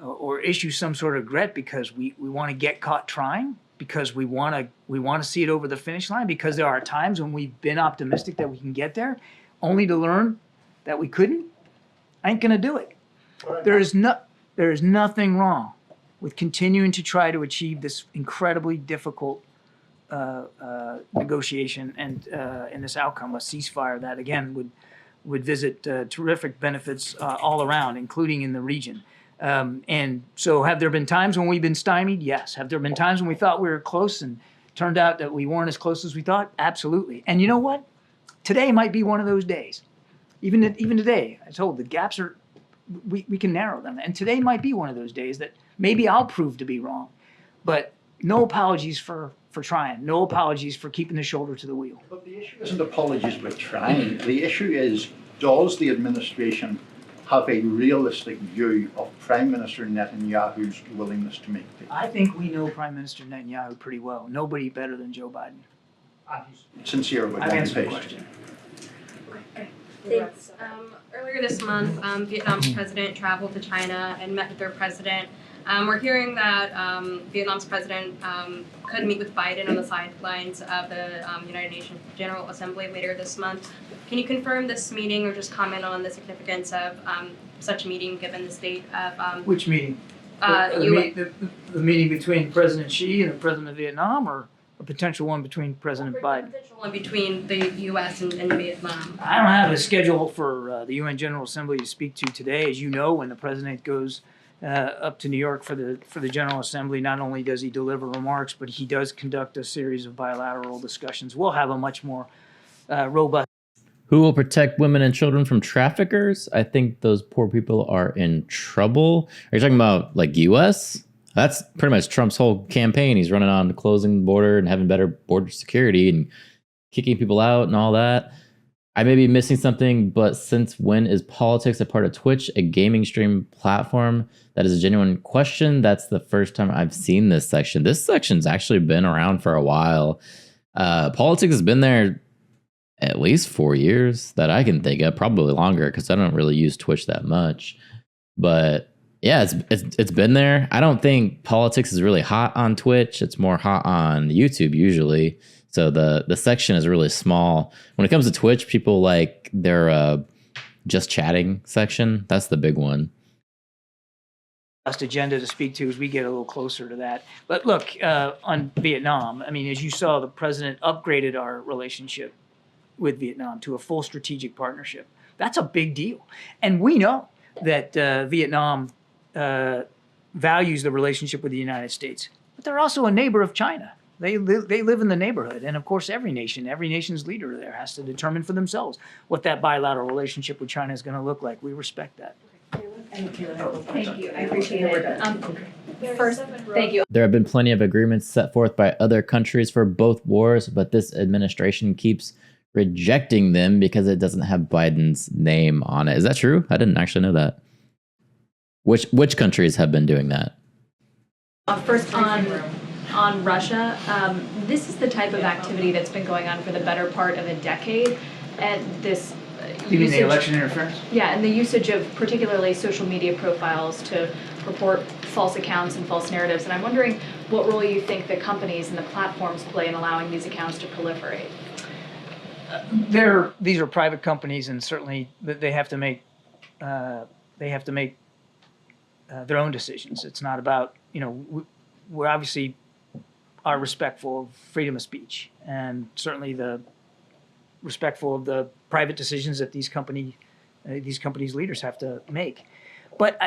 or issue some sort of regret because we want to get caught trying, because we want to see it over the finish line, because there are times when we've been optimistic that we can get there, only to learn that we couldn't, I ain't gonna do it. There is nothing wrong with continuing to try to achieve this incredibly difficult negotiation and in this outcome, a ceasefire that again would visit terrific benefits all around, including in the region. And so have there been times when we've been stymied? Yes. Have there been times when we thought we were close and turned out that we weren't as close as we thought? Absolutely. And you know what? Today might be one of those days. Even today, I told the gaps are, we can narrow them. And today might be one of those days that maybe I'll prove to be wrong. But no apologies for trying. No apologies for keeping the shoulder to the wheel. But the issue isn't apologies with trying. The issue is, does the administration have a realistic view of Prime Minister Netanyahu's willingness to make peace? I think we know Prime Minister Netanyahu pretty well. Nobody better than Joe Biden. Sincere with I've one answered the pace. question. Thanks. Earlier this month, Vietnam's president traveled to China and met with their president. We're hearing that Vietnam's president could meet with Biden on the sidelines of the United Nations General Assembly later this month. Can you confirm this meeting or just comment on the significance of such a meeting given the state of Which meeting? the The meeting between President Xi and the President of Vietnam, or a potential one between President Biden? potential one between the U.S. and Vietnam? I don't have a schedule for the UN General Assembly to speak to today. As you know, when the president goes up to New York for the General Assembly, not only does he deliver remarks, but he does conduct a series of bilateral discussions. We'll have a much more robust. Who will protect women and children from traffickers? I think those poor people are in trouble. Are you talking about like U.S.? That's pretty much Trump's whole campaign. He's running on closing the border and having better border security and kicking people out and all that. I may be missing something, but since when is politics a part of Twitch, a gaming stream platform? That is a genuine question. That's the first time I've seen this section. This section's actually been around for a while. Politics has been there at least 4 years that I can think of, probably longer because I don't really use Twitch that much. But yeah, it's been there. I don't think politics is really hot on Twitch. It's more hot on YouTube usually. So the section is really small. When it comes to Twitch, people like their just chatting section. That's the big one. Agenda to speak to as we get a little closer to that. But look, on Vietnam, I mean, as you saw, the president upgraded our relationship with Vietnam to a full strategic partnership. That's a big deal. And we know that Vietnam values the relationship with the United States, but they're also a neighbor of China. They live in the neighborhood. And of course, every nation's leader there has to determine for themselves what that bilateral relationship with China is going to look like. We respect that. Thank you, I appreciate it. First, thank you. There have been plenty of agreements set forth by other countries for both wars, but this administration keeps rejecting them because it doesn't have Biden's name on it. Is that true? I didn't actually know that. Which countries have been doing that? First on Russia, this is the type of activity that's been going on for the better part of a decade, and this You mean the election interference? Yeah, and the usage of particularly social media profiles to report false accounts and false narratives. And I'm wondering what role you think the companies and the platforms play in allowing these accounts to proliferate. These are private companies, and certainly they have to make their own decisions. It's not about, we're obviously are respectful of freedom of speech, and certainly respectful of the private decisions that these companies' leaders have to make. But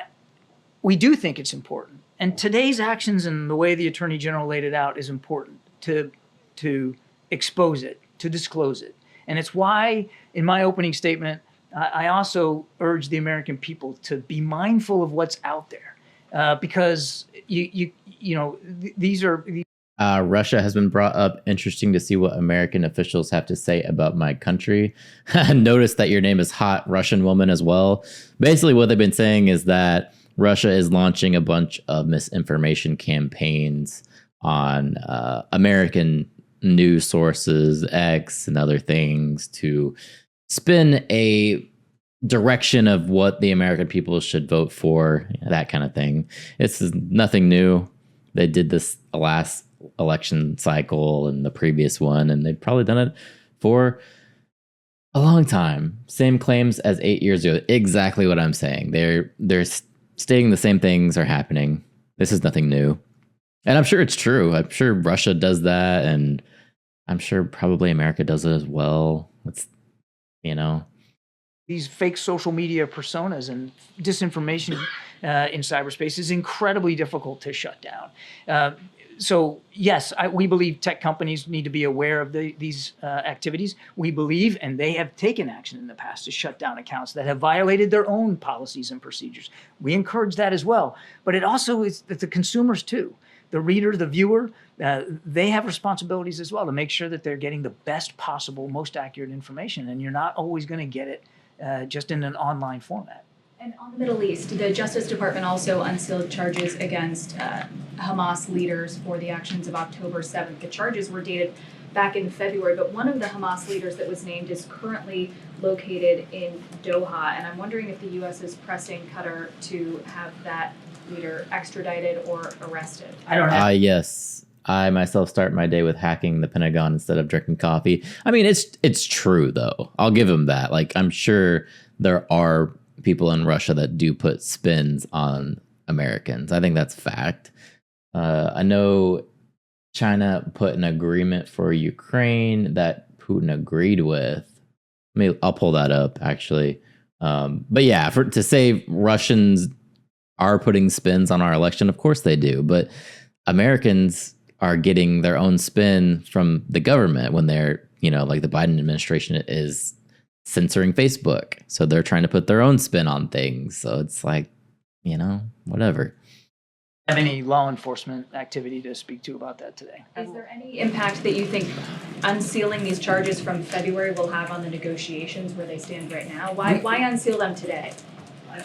we do think it's important, and today's actions and the way the Attorney General laid it out is important to expose it, to disclose it. And it's why, in my opening statement, I also urge the American people to be mindful of what's out there, because these are. Russia has been brought up. Interesting to see what American officials have to say about my country. Notice that your name is Hot Russian Woman as well. Basically, what they've been saying is that Russia is launching a bunch of misinformation campaigns on American news sources, X, and other things to spin a direction of what the American people should vote for, that kind of thing. It's nothing new. They did this last election cycle and the previous one, and they've probably done it for a long time. Same claims as 8 years ago. Exactly what I'm saying. They're stating the same things are happening. This is nothing new. And I'm sure it's true. I'm sure Russia does that, and I'm sure probably America does it as well. It's, these fake social media personas and disinformation in cyberspace is incredibly difficult to shut down. So yes, we believe tech companies need to be aware of these activities. We believe, and they have taken action in the past to shut down accounts that have violated their own policies and procedures. We encourage that as well. But it also is the consumers too. The reader, the viewer, they have responsibilities as well to make sure that they're getting the best possible, most accurate information. And you're not always going to get it just in an online format. And on the Middle East, the Justice Department also unsealed charges against Hamas leaders for the actions of October 7th. The charges were dated back in February, but one of the Hamas leaders that was named is currently located in Doha. And I'm wondering if the U.S. is pressing Qatar to have that leader extradited or arrested. I don't know. Yes. I myself start my day with hacking the Pentagon instead of drinking coffee. I mean, it's true, though. I'll give them that. Like, I'm sure there are people in Russia that do put spins on Americans. I think that's fact. I know China put an agreement for Ukraine that Putin agreed with. I'll pull that up, actually. But yeah, to say Russians are putting spins on our election, of course they do. But Americans are getting their own spin from the government when they're, like the Biden administration is censoring Facebook. So they're trying to put their own spin on things. So it's like, whatever. Have any law enforcement activity to speak to about that today? Is there any impact that you think unsealing these charges from February will have on the negotiations where they stand right now? Why unseal them today?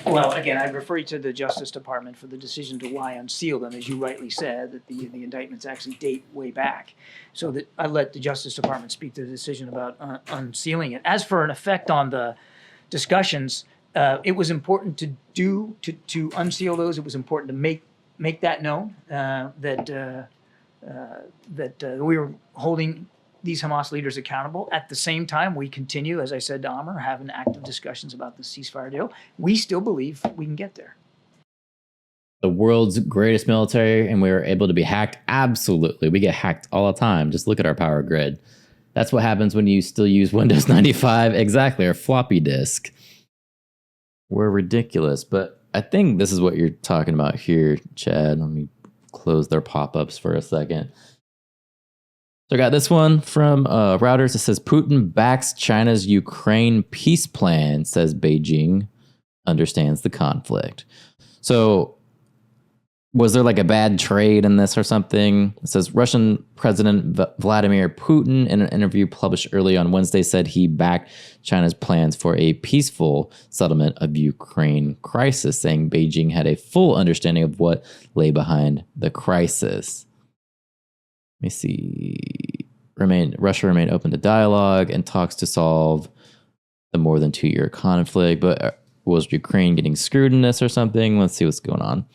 Well, again, I'd refer you to the Justice Department for the decision to why unseal them, as you rightly said, that the indictments actually date way back. So that I let the Justice Department speak to the decision about unsealing it. As for an effect on the discussions, it was important to unseal those. It was important to make that known that we were holding these Hamas leaders accountable. At the same time, we continue, as I said to Amr, having active discussions about the ceasefire deal. We still believe we can get there. The world's greatest military, and we were able to be hacked? Absolutely. We get hacked all the time. Just look at our power grid. That's what happens when you still use Windows 95. Exactly, or floppy disk. We're ridiculous. But I think this is what you're talking about here, Chad. Let me close their pop-ups for a second. So I got this one from Routers. It says, Putin backs China's Ukraine peace plan, says Beijing understands the conflict. So was there like a bad trade in this or something? It says Russian President Vladimir Putin, in an interview published early on Wednesday, said he backed China's plans for a peaceful settlement of Ukraine crisis, saying Beijing had a full understanding of what lay behind the crisis. Let me see. Russia remained open to dialogue and talks to solve the more than 2-year conflict. But was Ukraine getting screwed in this or something? Let's see what's going on.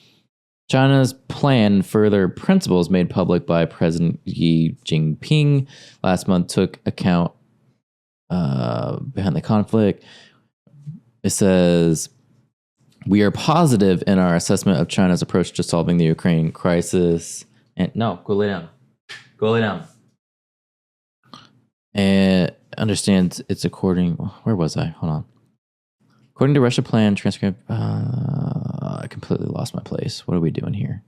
China's plan, further principles made public by President Xi Jinping last month, took account behind the conflict. It says, we are positive in our assessment of China's approach to solving the Ukraine crisis. And no, go lay down. Go lay down. And understands it's according... Where was I? Hold on. According to Russia plan, transcript... I completely lost my place. What are we doing here?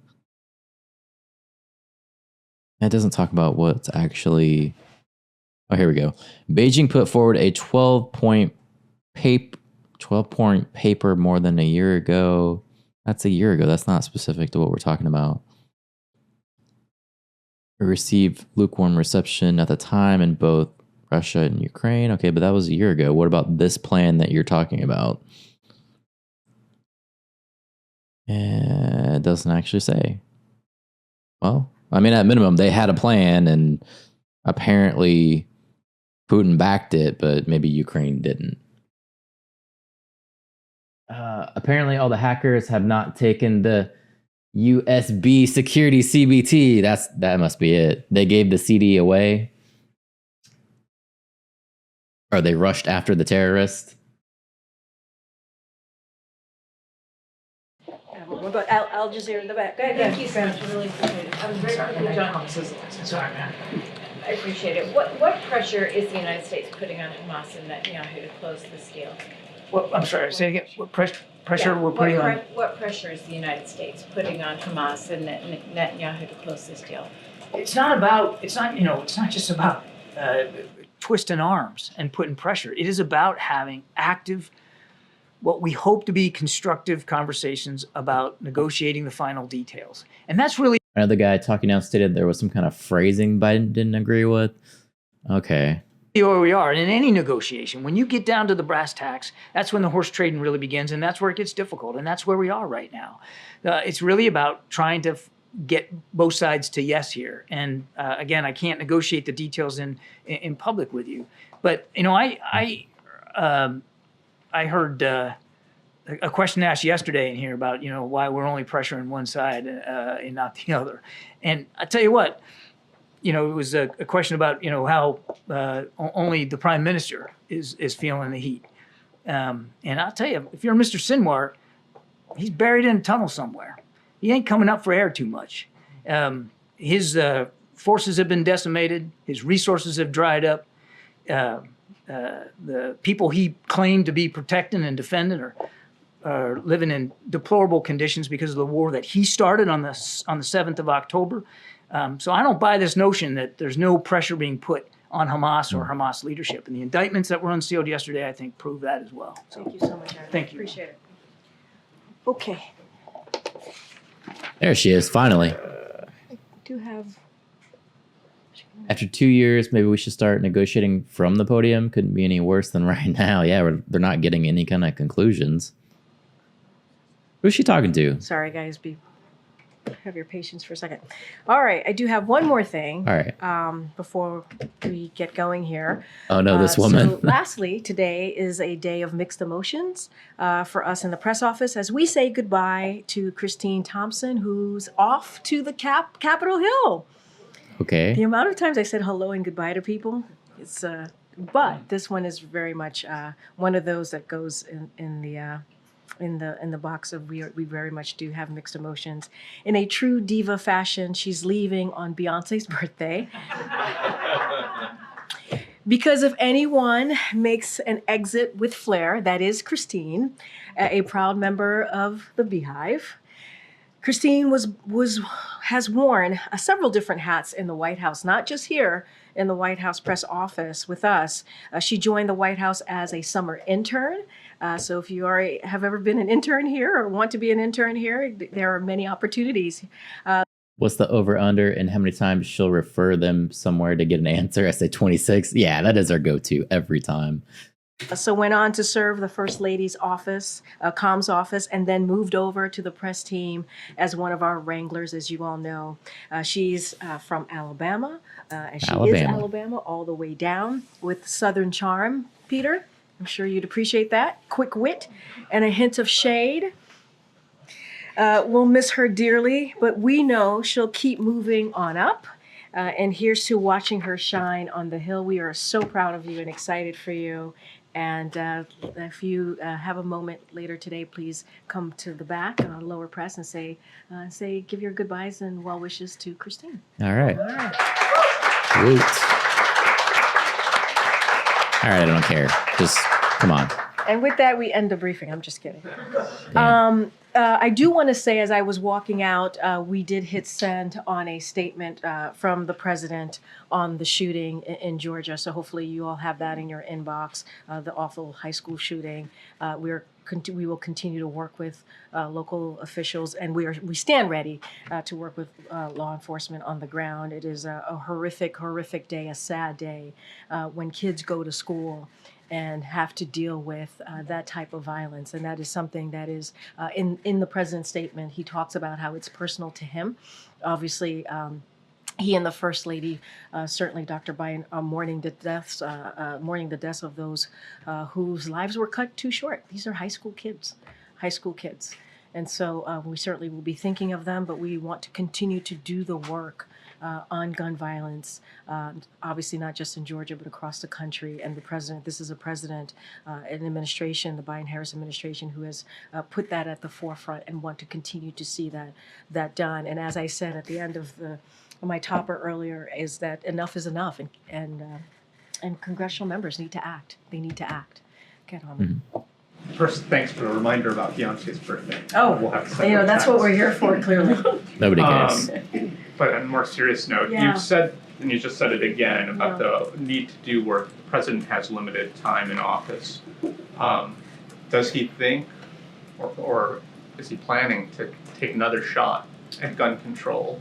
It doesn't talk about what's actually... Oh, here we go. Beijing put forward a 12-point paper more than a year ago. That's a year ago. That's not specific to what we're talking about. Received lukewarm reception at the time in both Russia and Ukraine. Okay, but that was a year ago. What about this plan that you're talking about? It doesn't actually say. Well, I mean, at minimum, they had a plan, and apparently Putin backed it, but maybe Ukraine didn't. Apparently, all the hackers have not taken the USB security CBT. That must be it. They gave the CD away. Or they rushed after the terrorist. What about Al Jazeera in the back? Go ahead. Thank you so much. I really appreciate it. Very quickly, John. Sorry, man. I appreciate it. What pressure is the United States putting on Hamas and Netanyahu to close this deal? Well, I'm sorry, say it again. What pressure Yeah, we're putting on? What pressure is the United States putting on Hamas and Netanyahu to close this deal? It's not just about twisting arms and putting pressure. It is about having active, what we hope to be constructive conversations about negotiating the final details. And that's really. Another guy talking now stated there was some kind of phrasing Biden didn't agree with. Okay. Where we are. And in any negotiation, when you get down to the brass tacks, that's when the horse trading really begins, and that's where it gets difficult. And that's where we are right now. It's really about trying to get both sides to yes here. And again, I can't negotiate the details in public with you. But I heard a question asked yesterday in here about why we're only pressuring one side and not the other. And I tell you what. It was a question about, how only the prime minister is feeling the heat. And I'll tell you, if you're Mr. Sinwar, he's buried in a tunnel somewhere. He ain't coming up for air too much. His forces have been decimated. His resources have dried up. The people he claimed to be protecting and defending are living in deplorable conditions because of the war that he started on the 7th of October. So I don't buy this notion that there's no pressure being put on Hamas or Hamas leadership. And the indictments that were unsealed yesterday, I think, prove that as well. So, Thank you so much, Adam. Thank you. Appreciate it. Okay. There she is, finally. I do have. After 2 years, maybe we should start negotiating from the podium. Couldn't be any worse than right now. Yeah, they're not getting any kind of conclusions. Who's she talking to? Sorry, guys. Have your patience for a second. All right, I do have one more thing. All right. Before we get going here. Oh no, this woman. So lastly, today is a day of mixed emotions for us in the press office as we say goodbye to Christine Thompson, who's off to the Capitol Hill. Okay. The amount of times I said hello and goodbye to people, it's but this one is very much one of those that goes in the box of we very much do have mixed emotions. In a true diva fashion, she's leaving on Beyonce's birthday. Because if anyone makes an exit with flair, that is Christine, a proud member of the Beehive. Christine has worn several different hats in the White House, not just here in the White House press office with us. She joined the White House as a summer intern. So if you have ever been an intern here or want to be an intern here, there are many opportunities. What's the over-under and how many times she'll refer them somewhere to get an answer? I say 26. Yeah, that is our go-to every time. So went on to serve the First Lady's office, comms office, and then moved over to the press team as one of our wranglers, as you all know. She's from Alabama, and she is Alabama all the way down with Southern charm, Peter. I'm sure you'd appreciate that. Quick wit and a hint of shade. We'll miss her dearly, but we know she'll keep moving on up. And here's to watching her shine on the Hill. We are so proud of you and excited for you. And if you have a moment later today, please come to the back on lower press and give your goodbyes and well wishes to Christine. All right. All right. Woot. All right, I don't care. Just come on. And with that, we end the briefing. I'm just kidding. I do want to say, as I was walking out, we did hit send on a statement from the president on the shooting in Georgia. So hopefully you all have that in your inbox, the awful high school shooting. We will continue to work with local officials, and we stand ready to work with law enforcement on the ground. It is a horrific, horrific day, a sad day when kids go to school and have to deal with that type of violence. And that is something that is in the president's statement. He talks about how it's personal to him. Obviously, he and the First Lady, certainly Dr. Biden, are mourning the deaths of those whose lives were cut too short. These are high school kids. And so we certainly will be thinking of them, but we want to continue to do the work on gun violence, obviously not just in Georgia, but across the country. And the president, this is a president, an administration, the Biden-Harris administration, who has put that at the forefront and want to continue to see that done. And as I said at the end of my topper earlier, is that enough is enough, and congressional members need to act. They need to act. Get on. Mm-hmm. First, thanks for the reminder about Beyonce's birthday. Oh, We'll have to you know, that's what we're here for, clearly. Nobody cares. But on a more serious note, Yeah. you've said, and you just said it again, about the need to do work. The president has limited time in office. Does he think, or is he planning to take another shot at gun control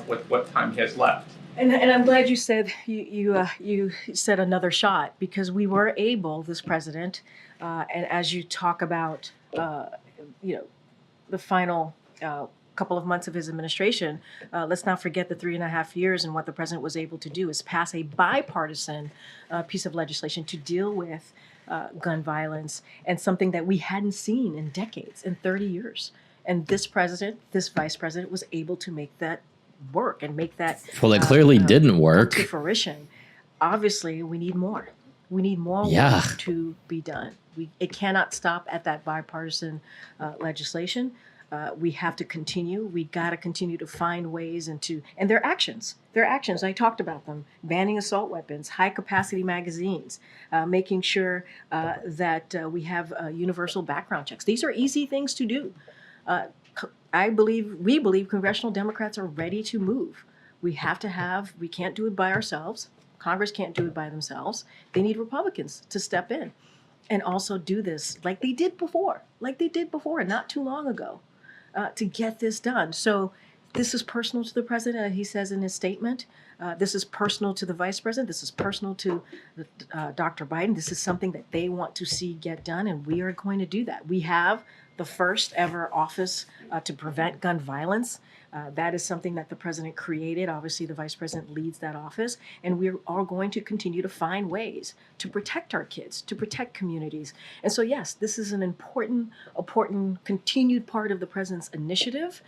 with what time he has left? And I'm glad you said you said another shot, because we were able, this president, and as you talk about, you know, the final couple of months of his administration, let's not forget the 3.5 years, and what the president was able to do is pass a bipartisan piece of legislation to deal with gun violence, and something that we hadn't seen in decades, in 30 years. And this president, this vice president, was able to make that work and make that Well, it clearly didn't work. come to fruition. Obviously, we need more. We need more Yeah. work to be done. It cannot stop at that bipartisan legislation. We have to continue. We got to continue to find ways and their actions. Their actions, I talked about them: banning assault weapons, high capacity magazines, making sure that we have universal background checks. These are easy things to do. We believe congressional Democrats are ready to move. We can't do it by ourselves. Congress can't do it by themselves. They need Republicans to step in and also do this like they did before, not too long ago, to get this done. So this is personal to the president, he says in his statement. This is personal to the vice president. This is personal to Dr. Biden. This is something that they want to see get done, and we are going to do that. We have the first ever office to prevent gun violence. That is something that the president created. Obviously, the vice president leads that office, and we are going to continue to find ways to protect our kids, to protect communities. And so, yes, this is an important continued part of the president's initiative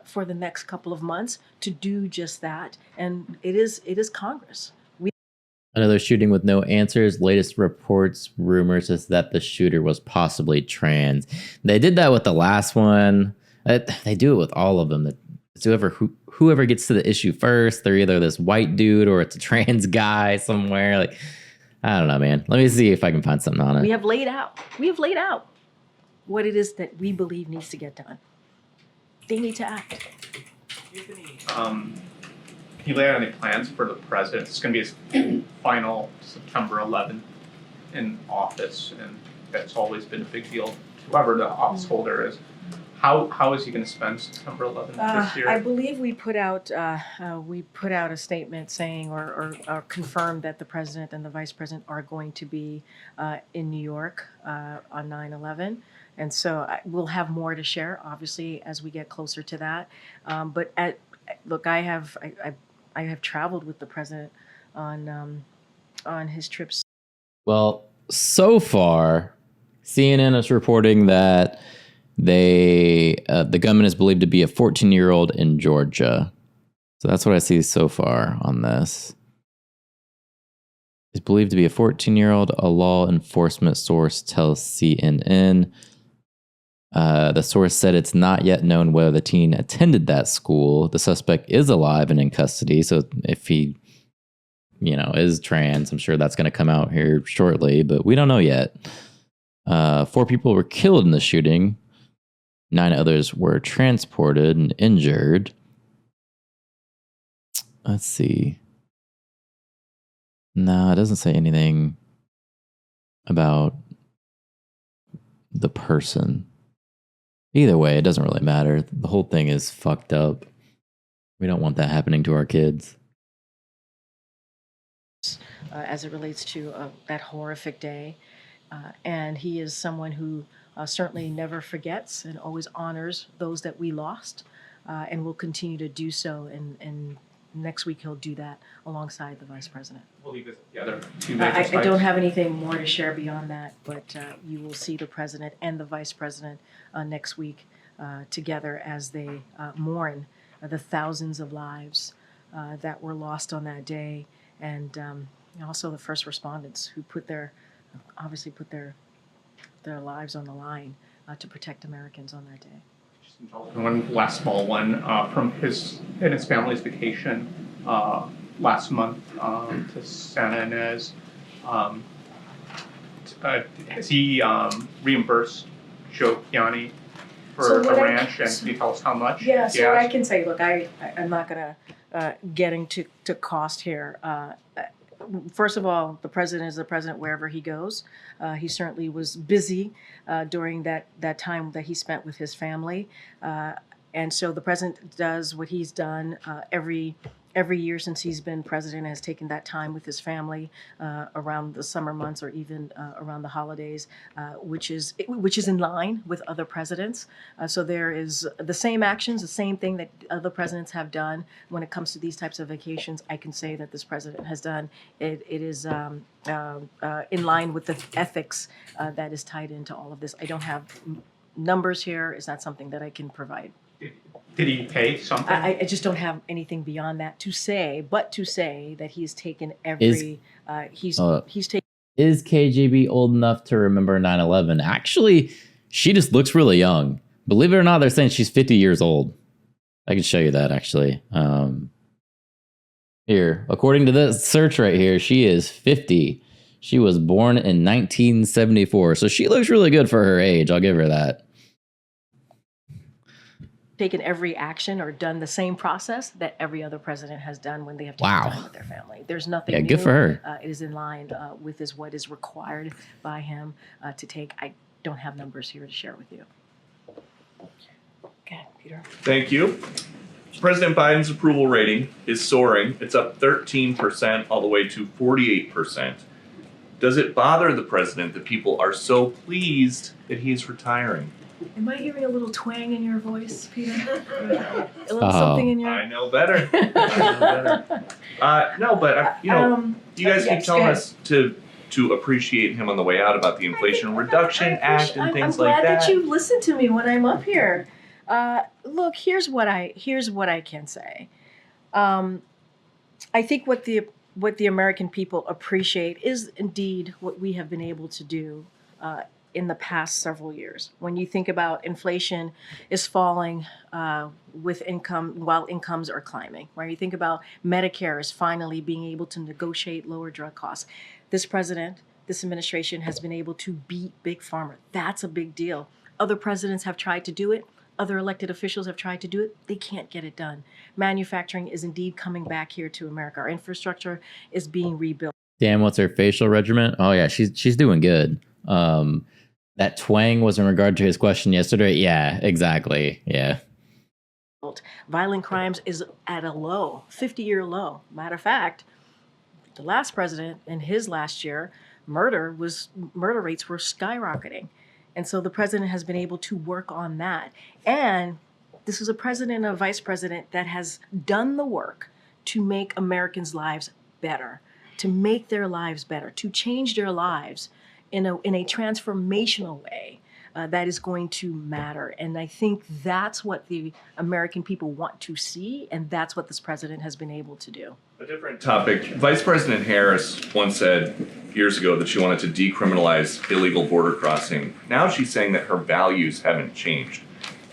for the next couple of months to do just that. And it is Congress. Another shooting with no answers. Latest reports, rumors is that the shooter was possibly trans. They did that with the last one. They do it with all of them. It's whoever gets to the issue first, they're either this white dude or it's a trans guy somewhere. Like, I don't know, man. Let me see if I can find something on it. We have laid out what it is that we believe needs to get done. They need to act. Can you lay out any plans for the president? It's going to be his final September 11th in office, and that's always been a big deal. Whoever the office holder is, how is he going to spend September 11th this year? I believe we put out a statement saying or confirmed that the president and the vice president are going to be in New York on 9/11. And so we'll have more to share, obviously, as we get closer to that. But I have traveled with the president on his trips. Well, so far, CNN is reporting that the gunman is believed to be a 14-year-old in Georgia. So that's what I see so far on this. He's believed to be a 14-year-old. A law enforcement source tells CNN. The source said it's not yet known whether the teen attended that school. The suspect is alive and in custody. So if he, is trans, I'm sure that's going to come out here shortly, but we don't know yet. 4 people were killed in the shooting. 9 others were transported and injured. Let's see. No, it doesn't say anything about the person. Either way, it doesn't really matter. The whole thing is fucked up. We don't want that happening to our kids. As it relates to that horrific day. And he is someone who certainly never forgets and always honors those that we lost, and will continue to do so. And next week he'll do that alongside the vice president. We'll leave it together. I don't have anything more to share beyond that, but you will see the president and the vice president next week together as they mourn the thousands of lives that were lost on that day, and also the first respondents who put their lives on the line to protect Americans on that day. One last small one from his and his family's vacation last month to Santa Ynez. has he reimbursed Joe Kiani for So a what ranch, and can you tell us how much? Yeah, he so I asked? can say, look, I'm not gonna get into cost here. First of all, the president is the president wherever he goes. He certainly was busy during that time that he spent with his family. And so the president does what he's done every year since he's been president, has taken that time with his family around the summer months or even around the holidays, which is in line with other presidents. So there is the same actions, the same thing that other presidents have done when it comes to these types of vacations. I can say that this president has done. It is in line with the ethics that is tied into all of this. I don't have numbers here. It's not something that I can provide. Did he pay something? I just don't have anything beyond that to say, but to say that he's taken every, he's taken. Is KGB old enough to remember 9/11? Actually, she just looks really young. Believe it or not, they're saying she's 50 years old. I can show you that, actually. Here, according to this search right here, she is 50. She was born in 1974, so she looks really good for her age. I'll give her that. Taken every action or done the same process that every other president has done when they have taken time with their family. There's nothing new. Good for her. It is in line with what is required by him to take. I don't have numbers here to share with you. Okay, Peter. Thank you. President Biden's approval rating is soaring. It's up 13% all the way to 48%. Does it bother the president that people are so pleased that he's retiring? Am I hearing a little twang in your voice, Peter? A little something in your... I know better. No, but you guys keep telling us to appreciate him on the way out about the Inflation Reduction Act and things like that. I'm glad that you listen to me when I'm up here. Look, here's what I can say. I think what the American people appreciate is indeed what we have been able to do in the past several years. When you think about inflation is falling with income while incomes are climbing, right? You think about Medicare is finally being able to negotiate lower drug costs. This president, this administration has been able to beat Big Pharma. That's a big deal. Other presidents have tried to do it. Other elected officials have tried to do it. They can't get it done. Manufacturing is indeed coming back here to America. Our infrastructure is being rebuilt. Damn, what's her facial regimen? Oh yeah, she's doing good. That twang was in regard to his question yesterday. Yeah, exactly. Yeah. Violent crimes is at a low, 50-year low. Matter of fact, the last president in his last year, murder rates were skyrocketing. And so the president has been able to work on that. And this is a president and a vice president that has done the work to make Americans' lives better, to make their lives better, to change their lives in a transformational way that is going to matter. And I think that's what the American people want to see, and that's what this president has been able to do. A different topic. Vice President Harris once said years ago that she wanted to decriminalize illegal border crossing. Now she's saying that her values haven't changed.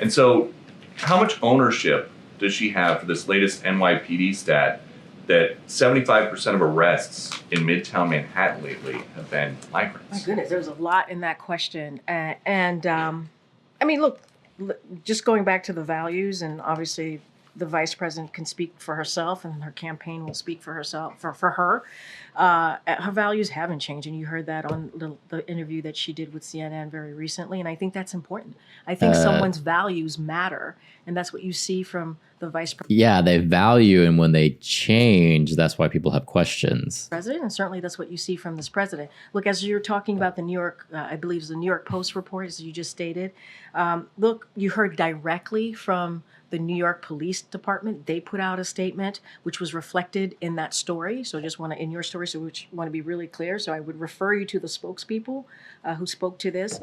And so how much ownership does she have for this latest NYPD stat that 75% of arrests in Midtown Manhattan lately have been migrants? My goodness, there's a lot in that question. I mean, look, just going back to the values, and obviously the vice president can speak for herself and her campaign will speak for herself, for her. Her values haven't changed, and you heard that on the interview that she did with CNN very recently, and I think that's important. I think someone's values matter, and that's what you see from the vice president. Yeah, they value, and when they change, that's why people have questions. President, and certainly that's what you see from this president. Look, as you're talking about the New York, I believe it's the New York Post report, as you just stated. Look, you heard directly from the New York Police Department. They put out a statement which was reflected in that story. So I just want to, in your story, so which want to be really clear. So I would refer you to the spokespeople who spoke to this.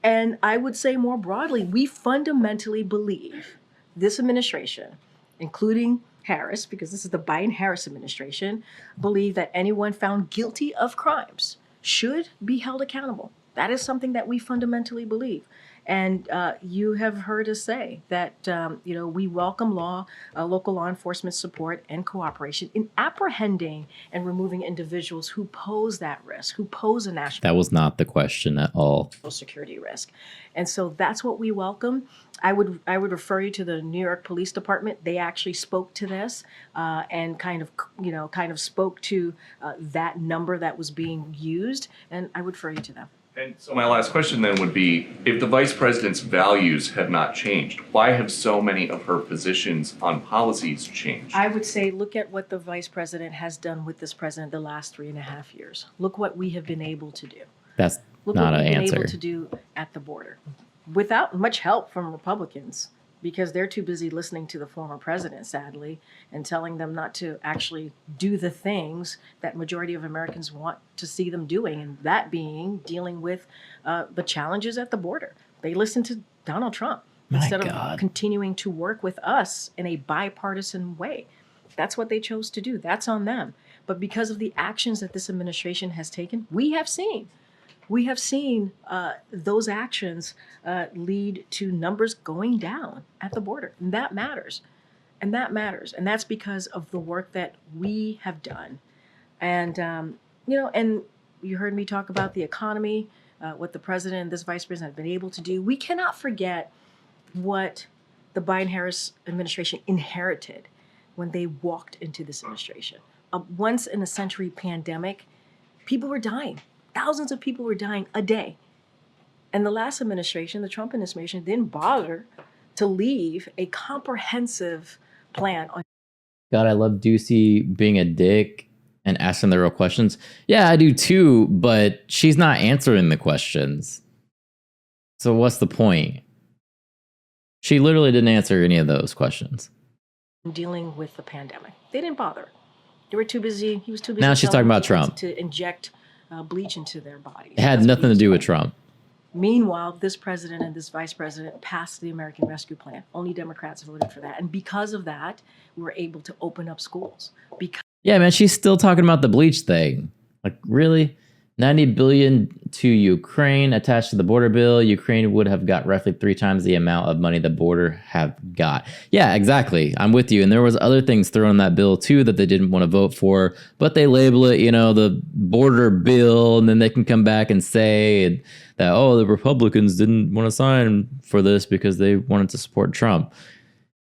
And I would say more broadly, we fundamentally believe this administration, including Harris, because this is the Biden-Harris administration, believe that anyone found guilty of crimes should be held accountable. That is something that we fundamentally believe. And you have heard us say that we welcome local law enforcement support and cooperation in apprehending and removing individuals who pose that risk, who pose a national That was not the question at all. security risk. And so that's what we welcome. I would refer you to the New York Police Department. They actually spoke to this and kind of spoke to that number that was being used, and I would refer you to them. And so my last question then would be, if the vice president's values have not changed, why have so many of her positions on policies changed? I would say look at what the vice president has done with this president the last 3.5 years. Look what we have been able to do. That's Look not what an we've been answer. able to do at the border without much help from Republicans, because they're too busy listening to the former president, sadly, and telling them not to actually do the things that majority of Americans want to see them doing, and that being dealing with the challenges at the border. They listen to Donald Trump instead of continuing to work with us in a bipartisan way. That's what they chose to do. That's on them. But because of the actions that this administration has taken, we have seen those actions lead to numbers going down at the border. And that matters. And that's because of the work that we have done. And, and you heard me talk about the economy, what the president and this vice president have been able to do. We cannot forget what the Biden-Harris administration inherited when they walked into this administration. A once-in-a-century pandemic, people were dying. Thousands of people were dying a day. And the last administration, the Trump administration, didn't bother to leave a comprehensive plan on. God, I love Ducey being a dick and asking the real questions. Yeah, I do too, but she's not answering the questions. So what's the point? She literally didn't answer any of those questions. Dealing with the pandemic. They didn't bother. They were too busy. He was too busy. Now she's talking about Trump. To inject bleach into their bodies. It had nothing to do with Trump. Meanwhile, this president and this vice president passed the American Rescue Plan. Only Democrats voted for that. And because of that, we were able to open up schools. Yeah, man, she's still talking about the bleach thing. Like, really? 90 billion to Ukraine attached to the border bill. Ukraine would have got roughly 3 times the amount of money the border have got. Yeah, exactly. I'm with you. And there was other things thrown in that bill too that they didn't want to vote for, but they label it, the border bill, and then they can come back and say that, oh, the Republicans didn't want to sign for this because they wanted to support Trump.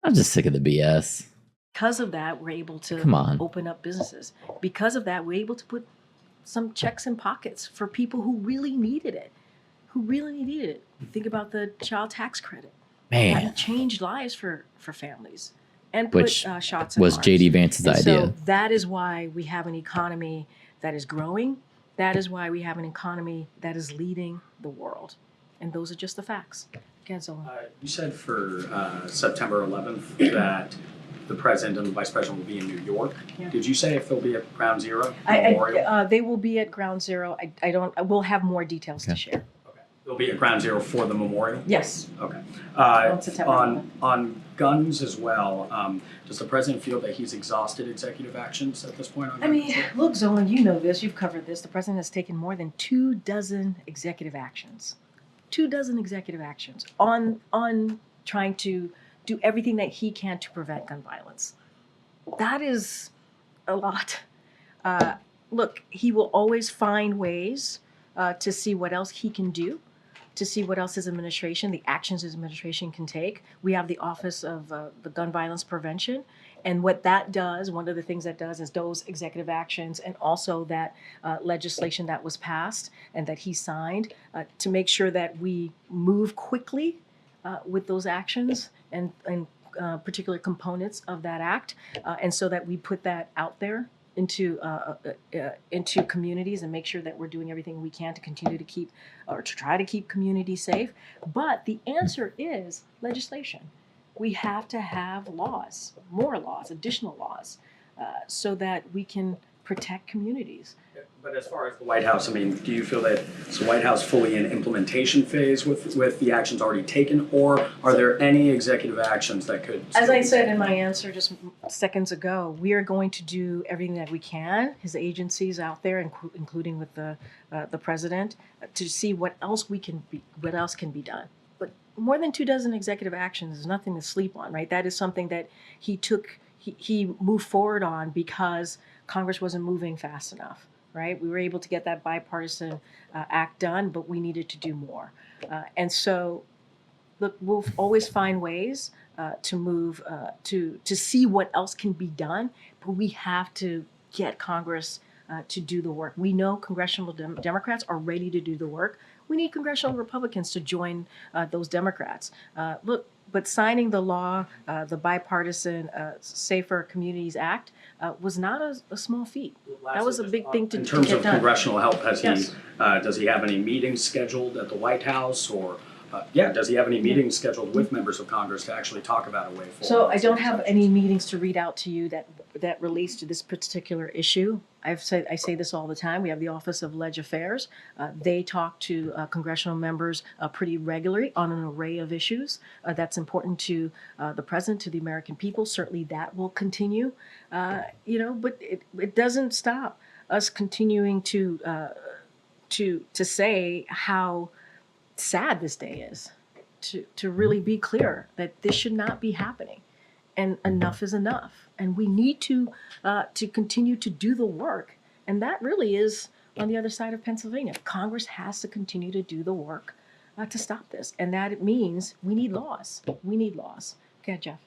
I'm just sick of the BS. Because of that, we're able to open up businesses. Because of that, we're able to put some checks in pockets for people who really needed it. Think about the child tax credit. Man. That changed lives for families and put Which shots in was arms. J.D. Vance's idea. So that is why we have an economy that is growing. That is why we have an economy that is leading the world. And those are just the facts. You said for September 11th that the president and the vice president will be in New York. Yeah. Did you say if they'll be at Ground Zero Memorial? They will be at Ground Zero. I will have more details to share. They'll be at Ground Zero for the memorial? Yes. Okay. On September On guns as well, does the president feel that he's exhausted executive actions at this point? Look, Zolan, you know this. You've covered this. The president has taken more than 24 executive actions. 24 executive actions on trying to do everything that he can to prevent gun violence. That is a lot. Look, he will always find ways to see what else he can do, to see what else his administration, the actions his administration can take. We have the Office of the Gun Violence Prevention. And what that does, one of the things that does is those executive actions and also that legislation that was passed and that he signed to make sure that we move quickly with those actions and particular components of that act, and so that we put that out there into communities and make sure that we're doing everything we can to continue to keep or to try to keep communities safe. But the answer is legislation. We have to have laws, more laws, additional laws, so that we can protect communities. But as far as the White House, do you feel that is the White House fully in implementation phase with the actions already taken, or are there any executive actions that could? As I said in my answer just seconds ago, we are going to do everything that we can, his agencies out there, including with the president, to see what else can be done. But more than 24 executive actions is nothing to sleep on, right? That is something that he moved forward on because Congress wasn't moving fast enough, right? We were able to get that bipartisan act done, but we needed to do more. And so, look, we'll always find ways to move, to see what else can be done, but we have to get Congress to do the work. We know congressional Democrats are ready to do the work. We need congressional Republicans to join those Democrats. Look, but signing the law, the bipartisan Safer Communities Act, was not a small feat. That was a big thing to In get terms of done. congressional help, has Yes. does he have any meetings scheduled at the White House or, does he have any meetings scheduled with members of Congress to actually talk about a way forward? So I don't have any meetings to read out to you that relates to this particular issue. I say this all the time. We have the Office of Leg Affairs. They talk to congressional members pretty regularly on an array of issues that's important to the president, to the American people. Certainly that will continue, but it doesn't stop us continuing to say how sad this day is, to really be clear that this should not be happening, and enough is enough, and we need to continue to do the work, and that really is on the other side of Pennsylvania. Congress has to continue to do the work to stop this, and that it means we need laws. We need laws. Okay, Jeff.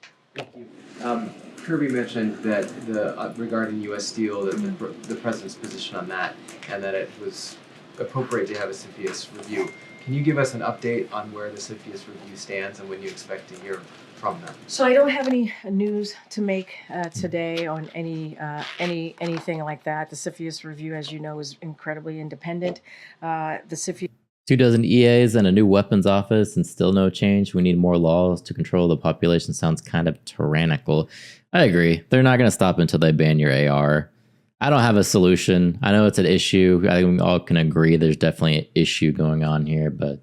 Kirby mentioned that regarding U.S. Steel, that the president's position on that, and that it was appropriate to have a CFIUS review. Can you give us an update on where the CFIUS review stands and when you expect to hear from them? So I don't have any news to make today on anything like that. The CFIUS review, as you know, is incredibly independent. The CFIUS 24 EAs and a new weapons office and still no change. We need more laws to control the population. Sounds kind of tyrannical. I agree. They're not going to stop until they ban your AR. I don't have a solution. I know it's an issue. I think we all can agree there's definitely an issue going on here, but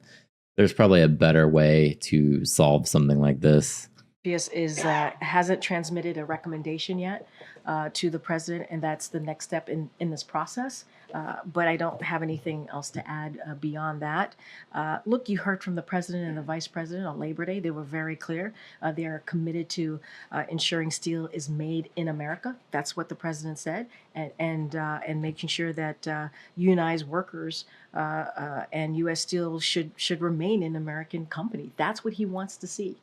there's probably a better way to solve something like this. hasn't transmitted a recommendation yet to the president, and that's the next step in this process. But I don't have anything else to add beyond that. Look, you heard from the president and the vice president on Labor Day. They were very clear. They are committed to ensuring steel is made in America. That's what the president said, and making sure that unionized workers and U.S. Steel should remain an American company. That's what he wants to see.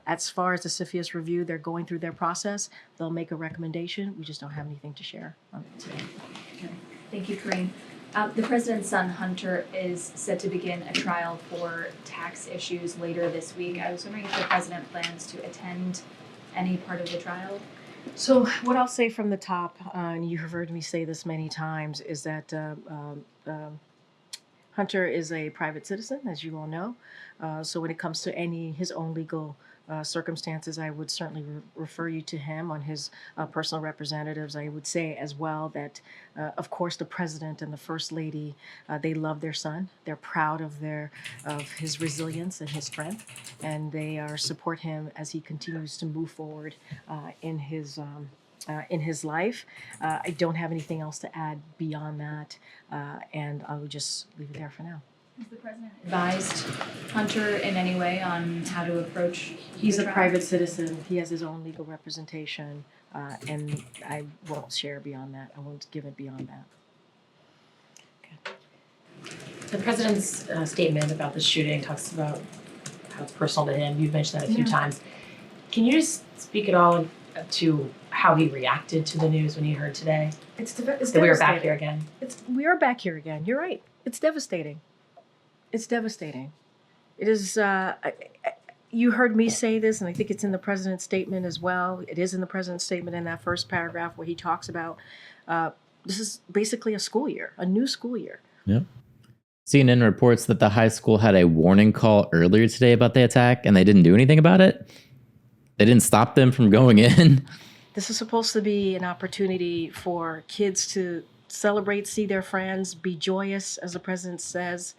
As far as the CFIUS review, they're going through their process. They'll make a recommendation. We just don't have anything to share on it today. Okay. Thank you, Corinne. The president's son, Hunter, is set to begin a trial for tax issues later this week. I was wondering if the president plans to attend any part of the trial. So what I'll say from the top, and you have heard me say this many times, is that Hunter is a private citizen, as you all know. So when it comes to his own legal circumstances, I would certainly refer you to him on his personal representatives. I would say as well that, of course, the president and the first lady, they love their son. They're proud of his resilience and his strength, and they support him as he continues to move forward in his life. I don't have anything else to add beyond that, and I will just leave it there for now. Has the president advised Hunter in any way on how to approach? He's the a trial? private citizen. He has his own legal representation, and I won't share beyond that. I won't give it beyond that. The president's statement about the shooting talks about how it's personal to him. You've mentioned that a few times. Can you just speak at all to how he reacted to the news when he heard today? It's that we are back here again. We are back here again. You're right. It's devastating. It's devastating. It is. You heard me say this, and I think it's in the president's statement as well. It is in the president's statement in that first paragraph where he talks about this is basically a school year, a new school year. Yeah. CNN reports that the high school had a warning call earlier today about the attack, and they didn't do anything about it. They didn't stop them from going in. This is supposed to be an opportunity for kids to celebrate, see their friends, be joyous, as the president says.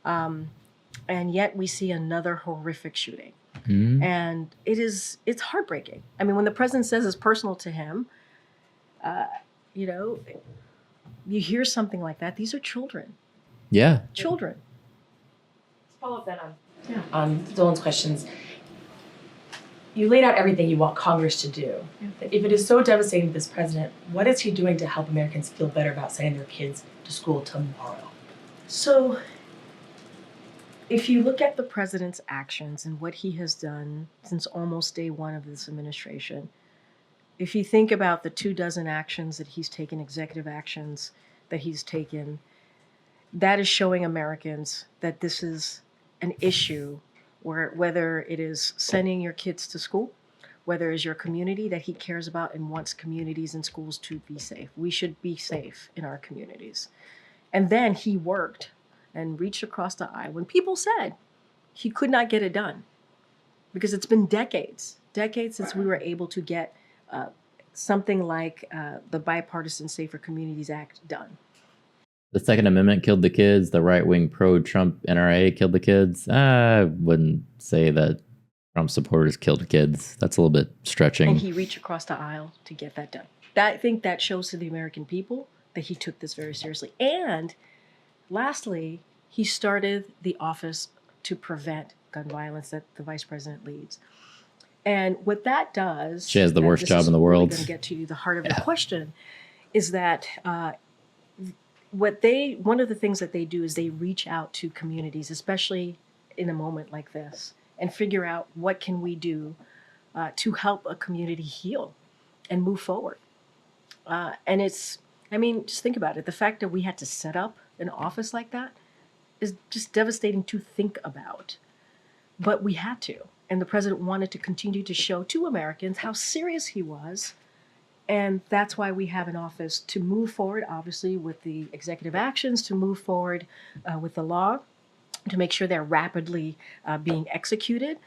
And yet we see another horrific shooting. And it's heartbreaking. I mean, when the president says it's personal to him, you hear something like that. These are children. Yeah. Children. Let's follow up then Dylan's questions. You laid out everything you want Congress to do. If it is so devastating to this president, what is he doing to help Americans feel better about sending their kids to school tomorrow? So, if you look at the president's actions and what he has done since almost day one of this administration, if you think about the 24 actions that he's taken, executive actions that he's taken, that is showing Americans that this is an issue where whether it is sending your kids to school, whether it's your community that he cares about and wants communities and schools to be safe. We should be safe in our communities. And then he worked and reached across the aisle when people said he could not get it done because it's been decades since we were able to get something like the Bipartisan Safer Communities Act done. The Second Amendment killed the kids. The right-wing pro-Trump NRA killed the kids. I wouldn't say that Trump supporters killed kids. That's a little bit stretching. And he reached across the aisle to get that done. I think that shows to the American people that he took this very seriously. And lastly, he started the Office to Prevent Gun Violence that the Vice President leads. And what that does... She has the worst job in the world. I'm going to get to the heart of the question, is that... one of the things that they do is they reach out to communities, especially in a moment like this, and figure out what can we do to help a community heal and move forward. And just think about it. The fact that we had to set up an office like that is just devastating to think about. But we had to. And the president wanted to continue to show to Americans how serious he was. And that's why we have an office to move forward, obviously, with the executive actions, to move forward with the law, to make sure they're rapidly being executed.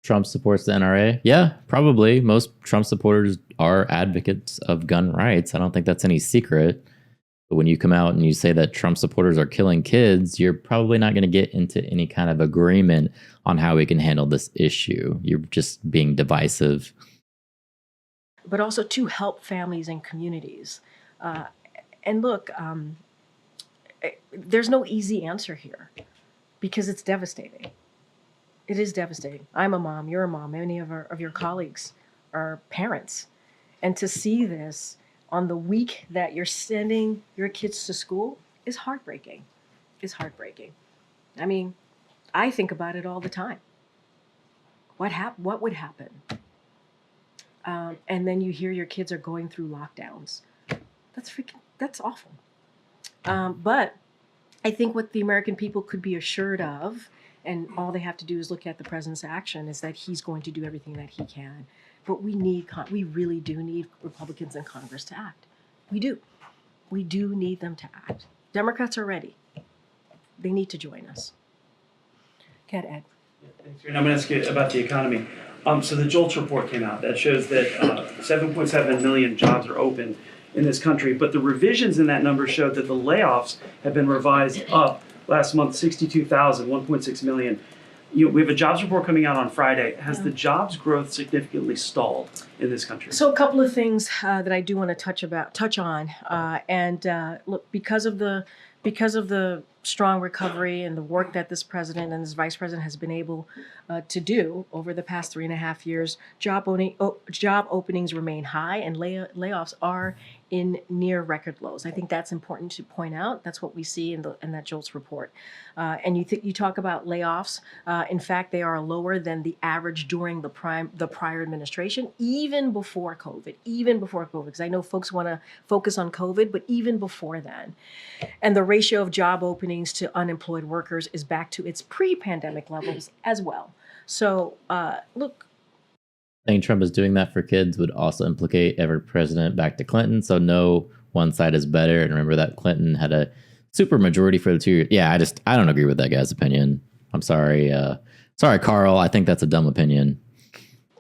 Trump supports the NRA? Yeah, probably. Most Trump supporters are advocates of gun rights. I don't think that's any secret. But when you come out and you say that Trump supporters are killing kids, you're probably not going to get into any kind of agreement on how we can handle this issue. You're just being divisive. But also to help families and communities. And look, there's no easy answer here because it's devastating. It is devastating. I'm a mom, you're a mom, many of your colleagues are parents. And to see this on the week that you're sending your kids to school is heartbreaking. It's heartbreaking. I mean, I think about it all the time. What would happen? And then you hear your kids are going through lockdowns. That's awful. But I think what the American people could be assured of, and all they have to do is look at the president's action, is that he's going to do everything that he can. But we really do need Republicans in Congress to act. We do. We do need them to act. Democrats are ready. They need to join us. Go ahead, Ed. Thanks. And I'm going to ask you about the economy. So the JOLTS report came out that shows that 7.7 million jobs are open in this country, but the revisions in that number showed that the layoffs have been revised up last month, 62,000, 1.6 million. We have a jobs report coming out on Friday. Has the jobs growth significantly stalled in this country? So a couple of things that I do want to touch on. Look, because of the strong recovery and the work that this president and this vice president has been able to do over the past 3.5 years, job openings remain high and layoffs are in near record lows. I think that's important to point out. That's what we see in that JOLTS report. And you talk about layoffs. In fact, they are lower than the average during the prior administration, even before COVID. Because I know folks want to focus on COVID, but even before then. And the ratio of job openings to unemployed workers is back to its pre-pandemic levels as well. So, look. Saying Trump is doing that for kids would also implicate every president back to Clinton. So no one side is better. And remember that Clinton had a super majority for the 2 years. Yeah, I don't agree with that guy's opinion. I'm sorry. Sorry, Carl. I think that's a dumb opinion.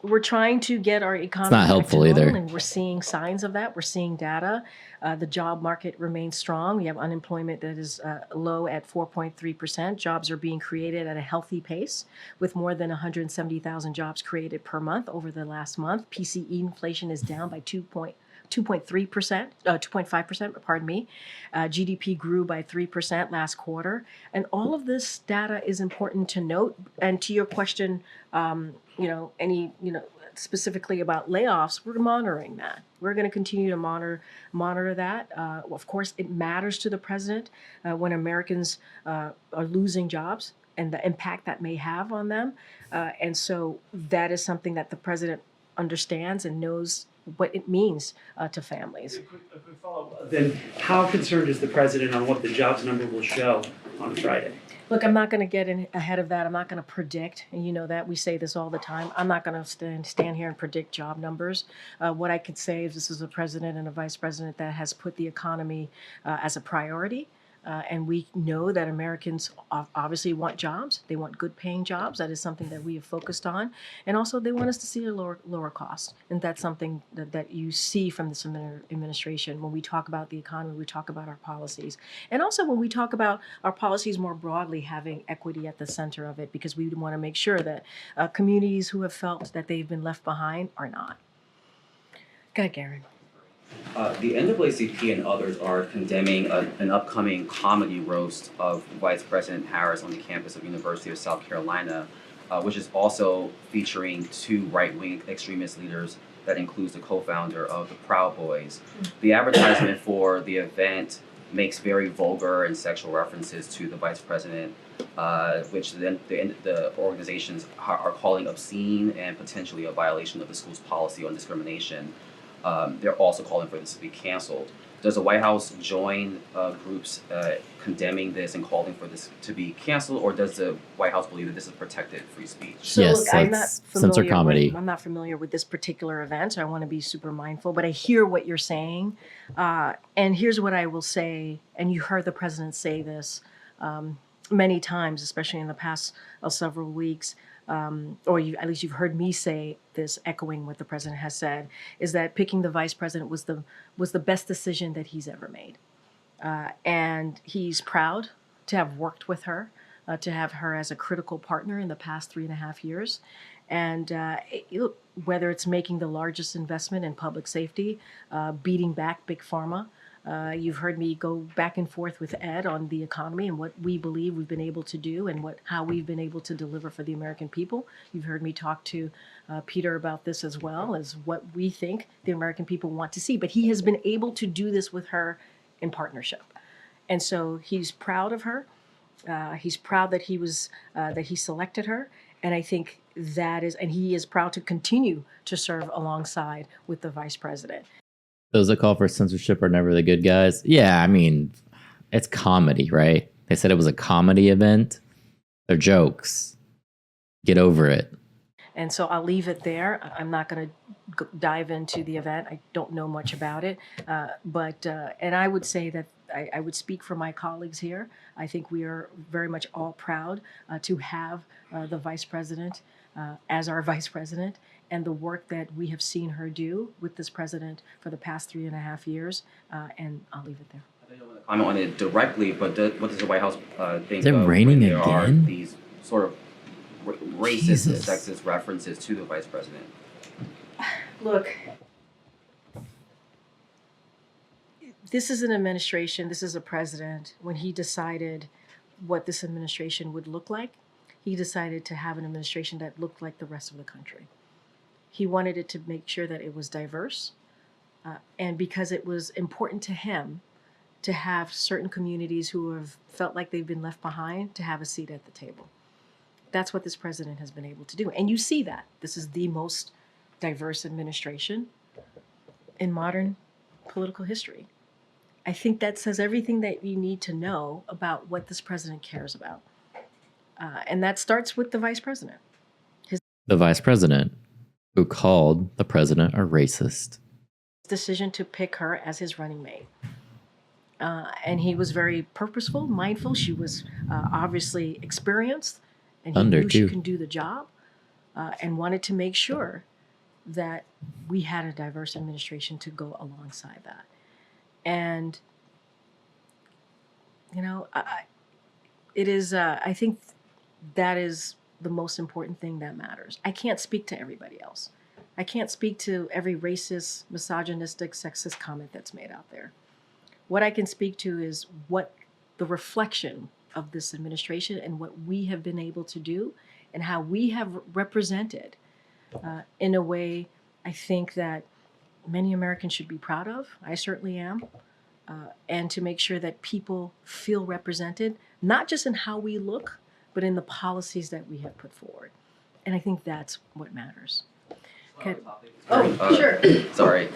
We're trying to get our economy it's not helpful either. And we're seeing signs of that. We're seeing data. The job market remains strong. We have unemployment that is low at 4.3%. Jobs are being created at a healthy pace with more than 170,000 jobs created per month over the last month. PCE inflation is down by 2.3%, 2.5%, pardon me. GDP grew by 3% last quarter. And all of this data is important to note. And to your question, specifically about layoffs, we're monitoring that. We're going to continue to monitor that. Of course, it matters to the president when Americans are losing jobs and the impact that may have on them. And so that is something that the president understands and knows what it means to families. A quick follow-up. Then how concerned is the president on what the jobs number will show on Friday? Look, I'm not going to get ahead of that. I'm not going to predict, and you know that we say this all the time. I'm not going to stand here and predict job numbers. What I could say is this is a president and a vice president that has put the economy as a priority. And we know that Americans obviously want jobs. They want good paying jobs. That is something that we have focused on. And also they want us to see a lower cost. And that's something that you see from this administration. When we talk about the economy, we talk about our policies. And also when we talk about our policies more broadly, having equity at the center of it, because we want to make sure that communities who have felt that they've been left behind are not. Go ahead, Garen. The NAACP and others are condemning an upcoming comedy roast of Vice President Harris on the campus of University of South Carolina, which is also featuring two right-wing extremist leaders that includes the co-founder of the Proud Boys. The advertisement for the event makes very vulgar and sexual references to the vice president, which then the organizations are calling obscene and potentially a violation of the school's policy on discrimination. They're also calling for this to be canceled. Does the White House join groups condemning this and calling for this to be canceled, or does the White House believe that this is protected free speech? So Yes, look, I'm not that's censor familiar comedy. I'm not familiar with this particular event, so I want to be super mindful. But I hear what you're saying, and here's what I will say. And you heard the president say this many times, especially in the past several weeks. At least you've heard me say this, echoing what the president has said, is that picking the vice president was the best decision that he's ever made, and he's proud to have worked with her, to have her as a critical partner in the past 3.5 years, and whether it's making the largest investment in public safety, beating back big pharma. You've heard me go back and forth with Ed on the economy and what we believe we've been able to do and how we've been able to deliver for the American people. You've heard me talk to Peter about this as well, as what we think the American people want to see. But he has been able to do this with her in partnership. And so he's proud of her. He's proud that he selected her. And I think and he is proud to continue to serve alongside with the vice president. Those that call for censorship are never the good guys. Yeah, I mean, it's comedy, right? They said it was a comedy event. They're jokes. Get over it. And so I'll leave it there. I'm not going to dive into the event. I don't know much about it. And I would say that I would speak for my colleagues here. I think we are very much all proud to have the vice president as our vice president, and the work that we have seen her do with this president for the past 3.5 years. And I'll leave it there. I don't want to comment on it directly, but what does the White House think Is it of raining when there are again? these sort of racist Jesus. and sexist references to the vice president? Look, this is an administration, this is a president. When he decided what this administration would look like, he decided to have an administration that looked like the rest of the country. He wanted it to make sure that it was diverse, and because it was important to him to have certain communities who have felt like they've been left behind to have a seat at the table. That's what this president has been able to do. And you see that. This is the most diverse administration in modern political history. I think that says everything that you need to know about what this president cares about. And that starts with the vice president. The vice president, who called the president a racist. Decision to pick her as his running mate. And he was very purposeful, mindful. She was obviously experienced, and he knew she can do the job, and wanted to make sure that we had a diverse administration to go alongside that. And, it is, I think that is the most important thing that matters. I can't speak to everybody else. I can't speak to every racist, misogynistic, sexist comment that's made out there. What I can speak to is what the reflection of this administration and what we have been able to do and how we have represented in a way I think that many Americans should be proud of. I certainly am. And to make sure that people feel represented, not just in how we look, but in the policies that we have put forward. And I think that's what matters. Okay. Oh, sure. Sorry.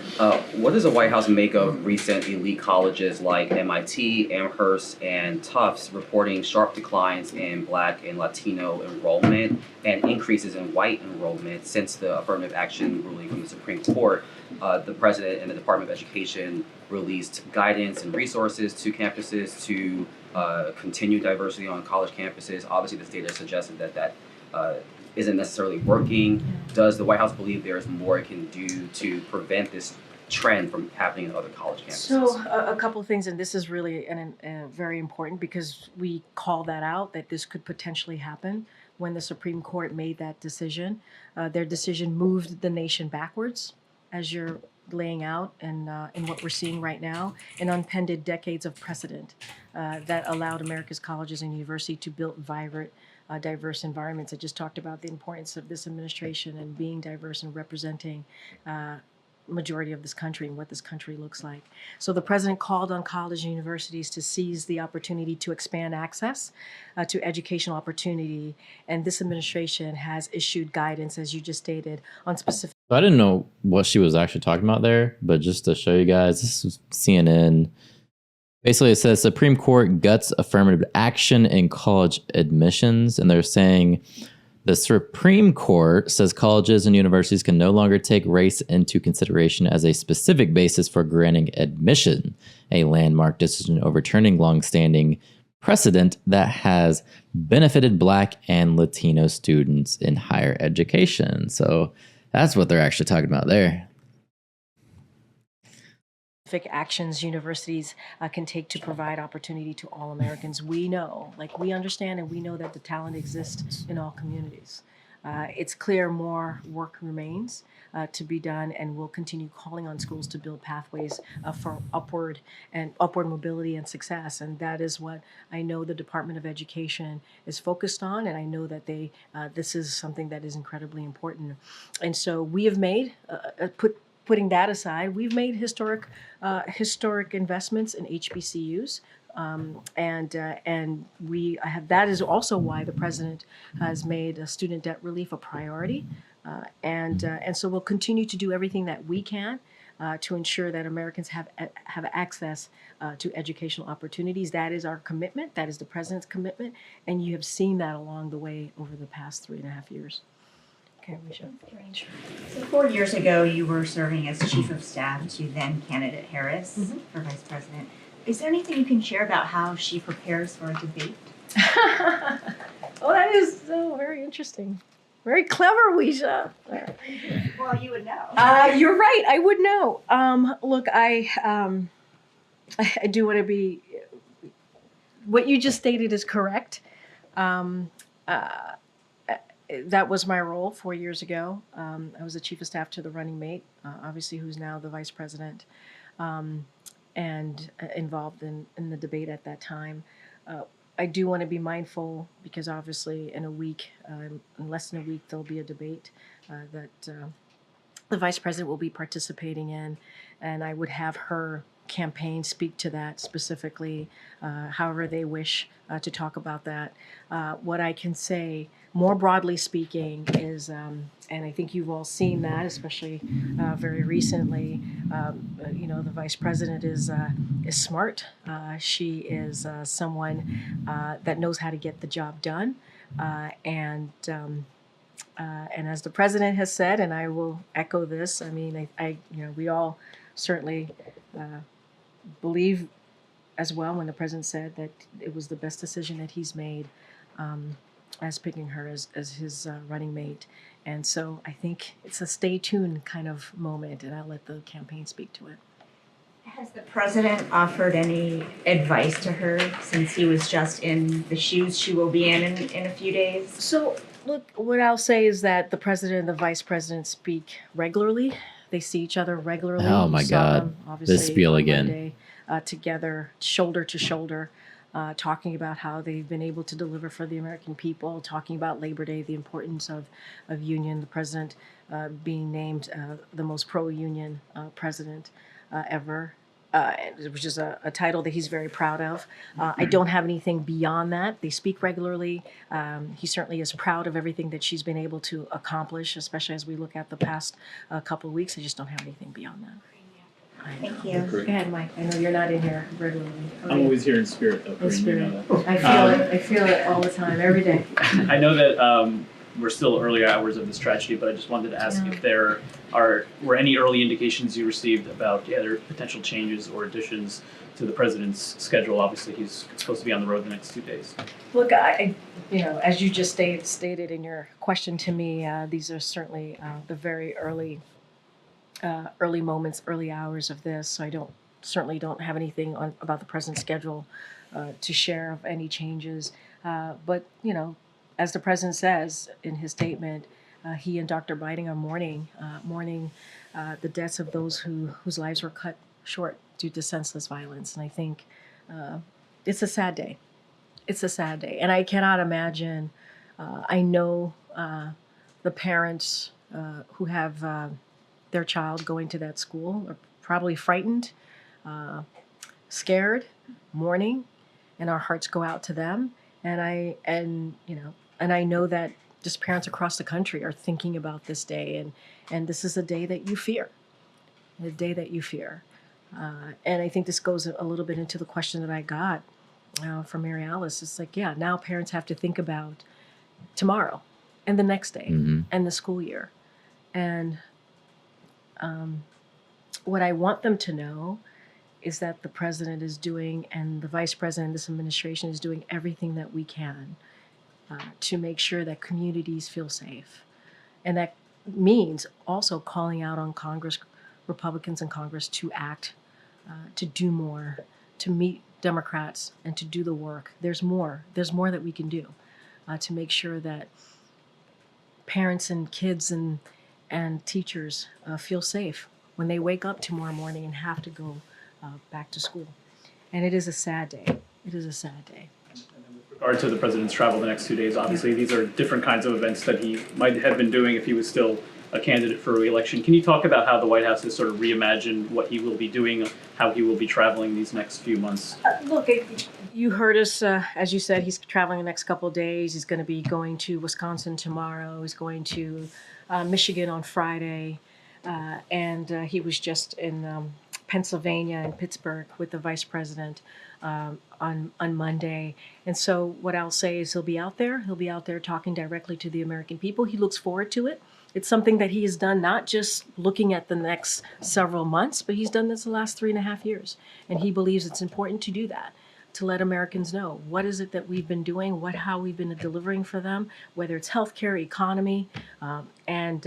What does the White House make of recent elite colleges like MIT, Amherst, and Tufts reporting sharp declines in Black and Latino enrollment and increases in white enrollment since the affirmative action ruling from the Supreme Court? The President and the Department of Education released guidance and resources to campuses to continue diversity on college campuses. Obviously, this data suggested that isn't necessarily working. Does the White House believe there is more it can do to prevent this trend from happening in other college campuses? So a couple of things, and this is really very important because we call that out, that this could potentially happen when the Supreme Court made that decision. Their decision moved the nation backwards, as you're laying out, and in what we're seeing right now, and unpended decades of precedent that allowed America's colleges and universities to build vibrant, diverse environments. I just talked about the importance of this administration and being diverse and representing majority of this country and what this country looks like. So the president called on college and universities to seize the opportunity to expand access to educational opportunity. And this administration has issued guidance, as you just stated, on specific. So I didn't know what she was actually talking about there, but just to show you guys, this is CNN. Basically, it says Supreme Court guts affirmative action in college admissions, and they're saying the Supreme Court says colleges and universities can no longer take race into consideration as a specific basis for granting admission, a landmark decision overturning longstanding precedent that has benefited Black and Latino students in higher education. So that's what they're actually talking about there. Actions universities can take to provide opportunity to all Americans. We know, we understand and we know that the talent exists in all communities. It's clear more work remains to be done, and we'll continue calling on schools to build pathways for upward mobility and success. And that is what I know the Department of Education is focused on, and I know that this is something that is incredibly important. And so we have made putting that aside, we've made historic investments in HBCUs, and we have. That is also why the president has made student debt relief a priority, and so we'll continue to do everything that we can to ensure that Americans have access to educational opportunities. That is our commitment. That is the president's commitment, and you have seen that along the way over the past 3.5 years. Okay, Alicia. So 4 years ago, you were serving as chief of staff to then candidate Harris for vice president. Is there anything you can share about how she prepares for a debate? Oh, that is very interesting. Very clever, Weisha. Well, you would know. You're right. I would know. Look, I do want to be. What you just stated is correct. That was my role 4 years ago. I was the chief of staff to the running mate, obviously, who's now the vice president, and involved in the debate at that time. I do want to be mindful because obviously in less than a week, there'll be a debate that the vice president will be participating in, and I would have her campaign speak to that specifically, however they wish to talk about that. What I can say, more broadly speaking, is, and I think you've all seen that, especially very recently, the vice president is smart. She is someone that knows how to get the job done, and as the president has said, and I will echo this. I mean, we all certainly believe as well when the president said that it was the best decision that he's made as picking her as his running mate. And so I think it's a stay tuned kind of moment, and I'll let the campaign speak to it. Has the president offered any advice to her since he was just in the shoes she will be in a few days? So Look, what I'll say is that the president and the vice president speak regularly. They see each other regularly. Oh You my saw God. them, obviously, This spiel on again. Monday, together, shoulder to shoulder, talking about how they've been able to deliver for the American people, talking about Labor Day, the importance of union, the president being named the most pro-union president ever. Which is a title that he's very proud of. I don't have anything beyond that. They speak regularly. He certainly is proud of everything that she's been able to accomplish, especially as we look at the past couple of weeks. I just don't have anything beyond that. Thank you. Go ahead, Mike. I know you're not in here regularly. I'm always here in spirit, though. In Corinne, spirit. You know that. I feel it. I feel it all the time, every day. I know that we're still early hours of this tragedy, but I just wanted to ask if there were any early indications you received about either potential changes or additions to the president's schedule. Obviously, he's supposed to be on the road the next 2 days. Look, as you just stated in your question to me, these are certainly the very early moments, early hours of this. So I certainly don't have anything about the president's schedule to share of any changes. But as the president says in his statement, he and Dr. Biden are mourning the deaths of those whose lives were cut short due to senseless violence. And I think it's a sad day. It's a sad day. And I cannot imagine, I know the parents who have their child going to that school are probably frightened, scared, mourning, and our hearts go out to them. And I know that just parents across the country are thinking about this day, and this is a day that you fear, a day that you fear. And I think this goes a little bit into the question that I got from Mary Alice. It's like, yeah, now parents have to think about tomorrow and the next day and the school year. And what I want them to know is that the president is doing, and the vice president, this administration is doing everything that we can to make sure that communities feel safe. And that means also calling out on Congress, Republicans in Congress, to act, to do more, to meet Democrats and to do the work. There's more that we can do to make sure that parents and kids and teachers feel safe when they wake up tomorrow morning and have to go back to school. And it is a sad day. It is a sad day. With regard to the president's travel the next 2 days, obviously these are different kinds of events that he might have been doing if he was still a candidate for re-election. Can you talk about how the White House has sort of reimagined what he will be doing, how he will be traveling these next few months? Look, you heard us, as you said, he's traveling the next couple of days. He's going to be going to Wisconsin tomorrow. He's going to Michigan on Friday. And he was just in Pennsylvania and Pittsburgh with the vice president on Monday. And so what I'll say is he'll be out there. He'll be out there talking directly to the American people. He looks forward to it. It's something that he has done, not just looking at the next several months, but he's done this the last 3.5 years. And he believes it's important to do that, to let Americans know what is it that we've been doing, how we've been delivering for them, whether it's healthcare, economy, and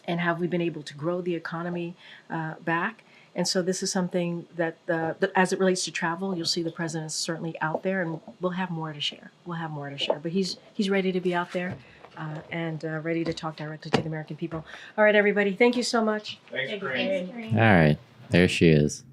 have we been able to grow the economy back. And so this is something that, as it relates to travel, you'll see the president is certainly out there, and we'll have more to share. We'll have more to share. But he's ready to be out there and ready to talk directly to the American people. All right, everybody. Thank you so much. Thanks, Corinne. All right. There she is.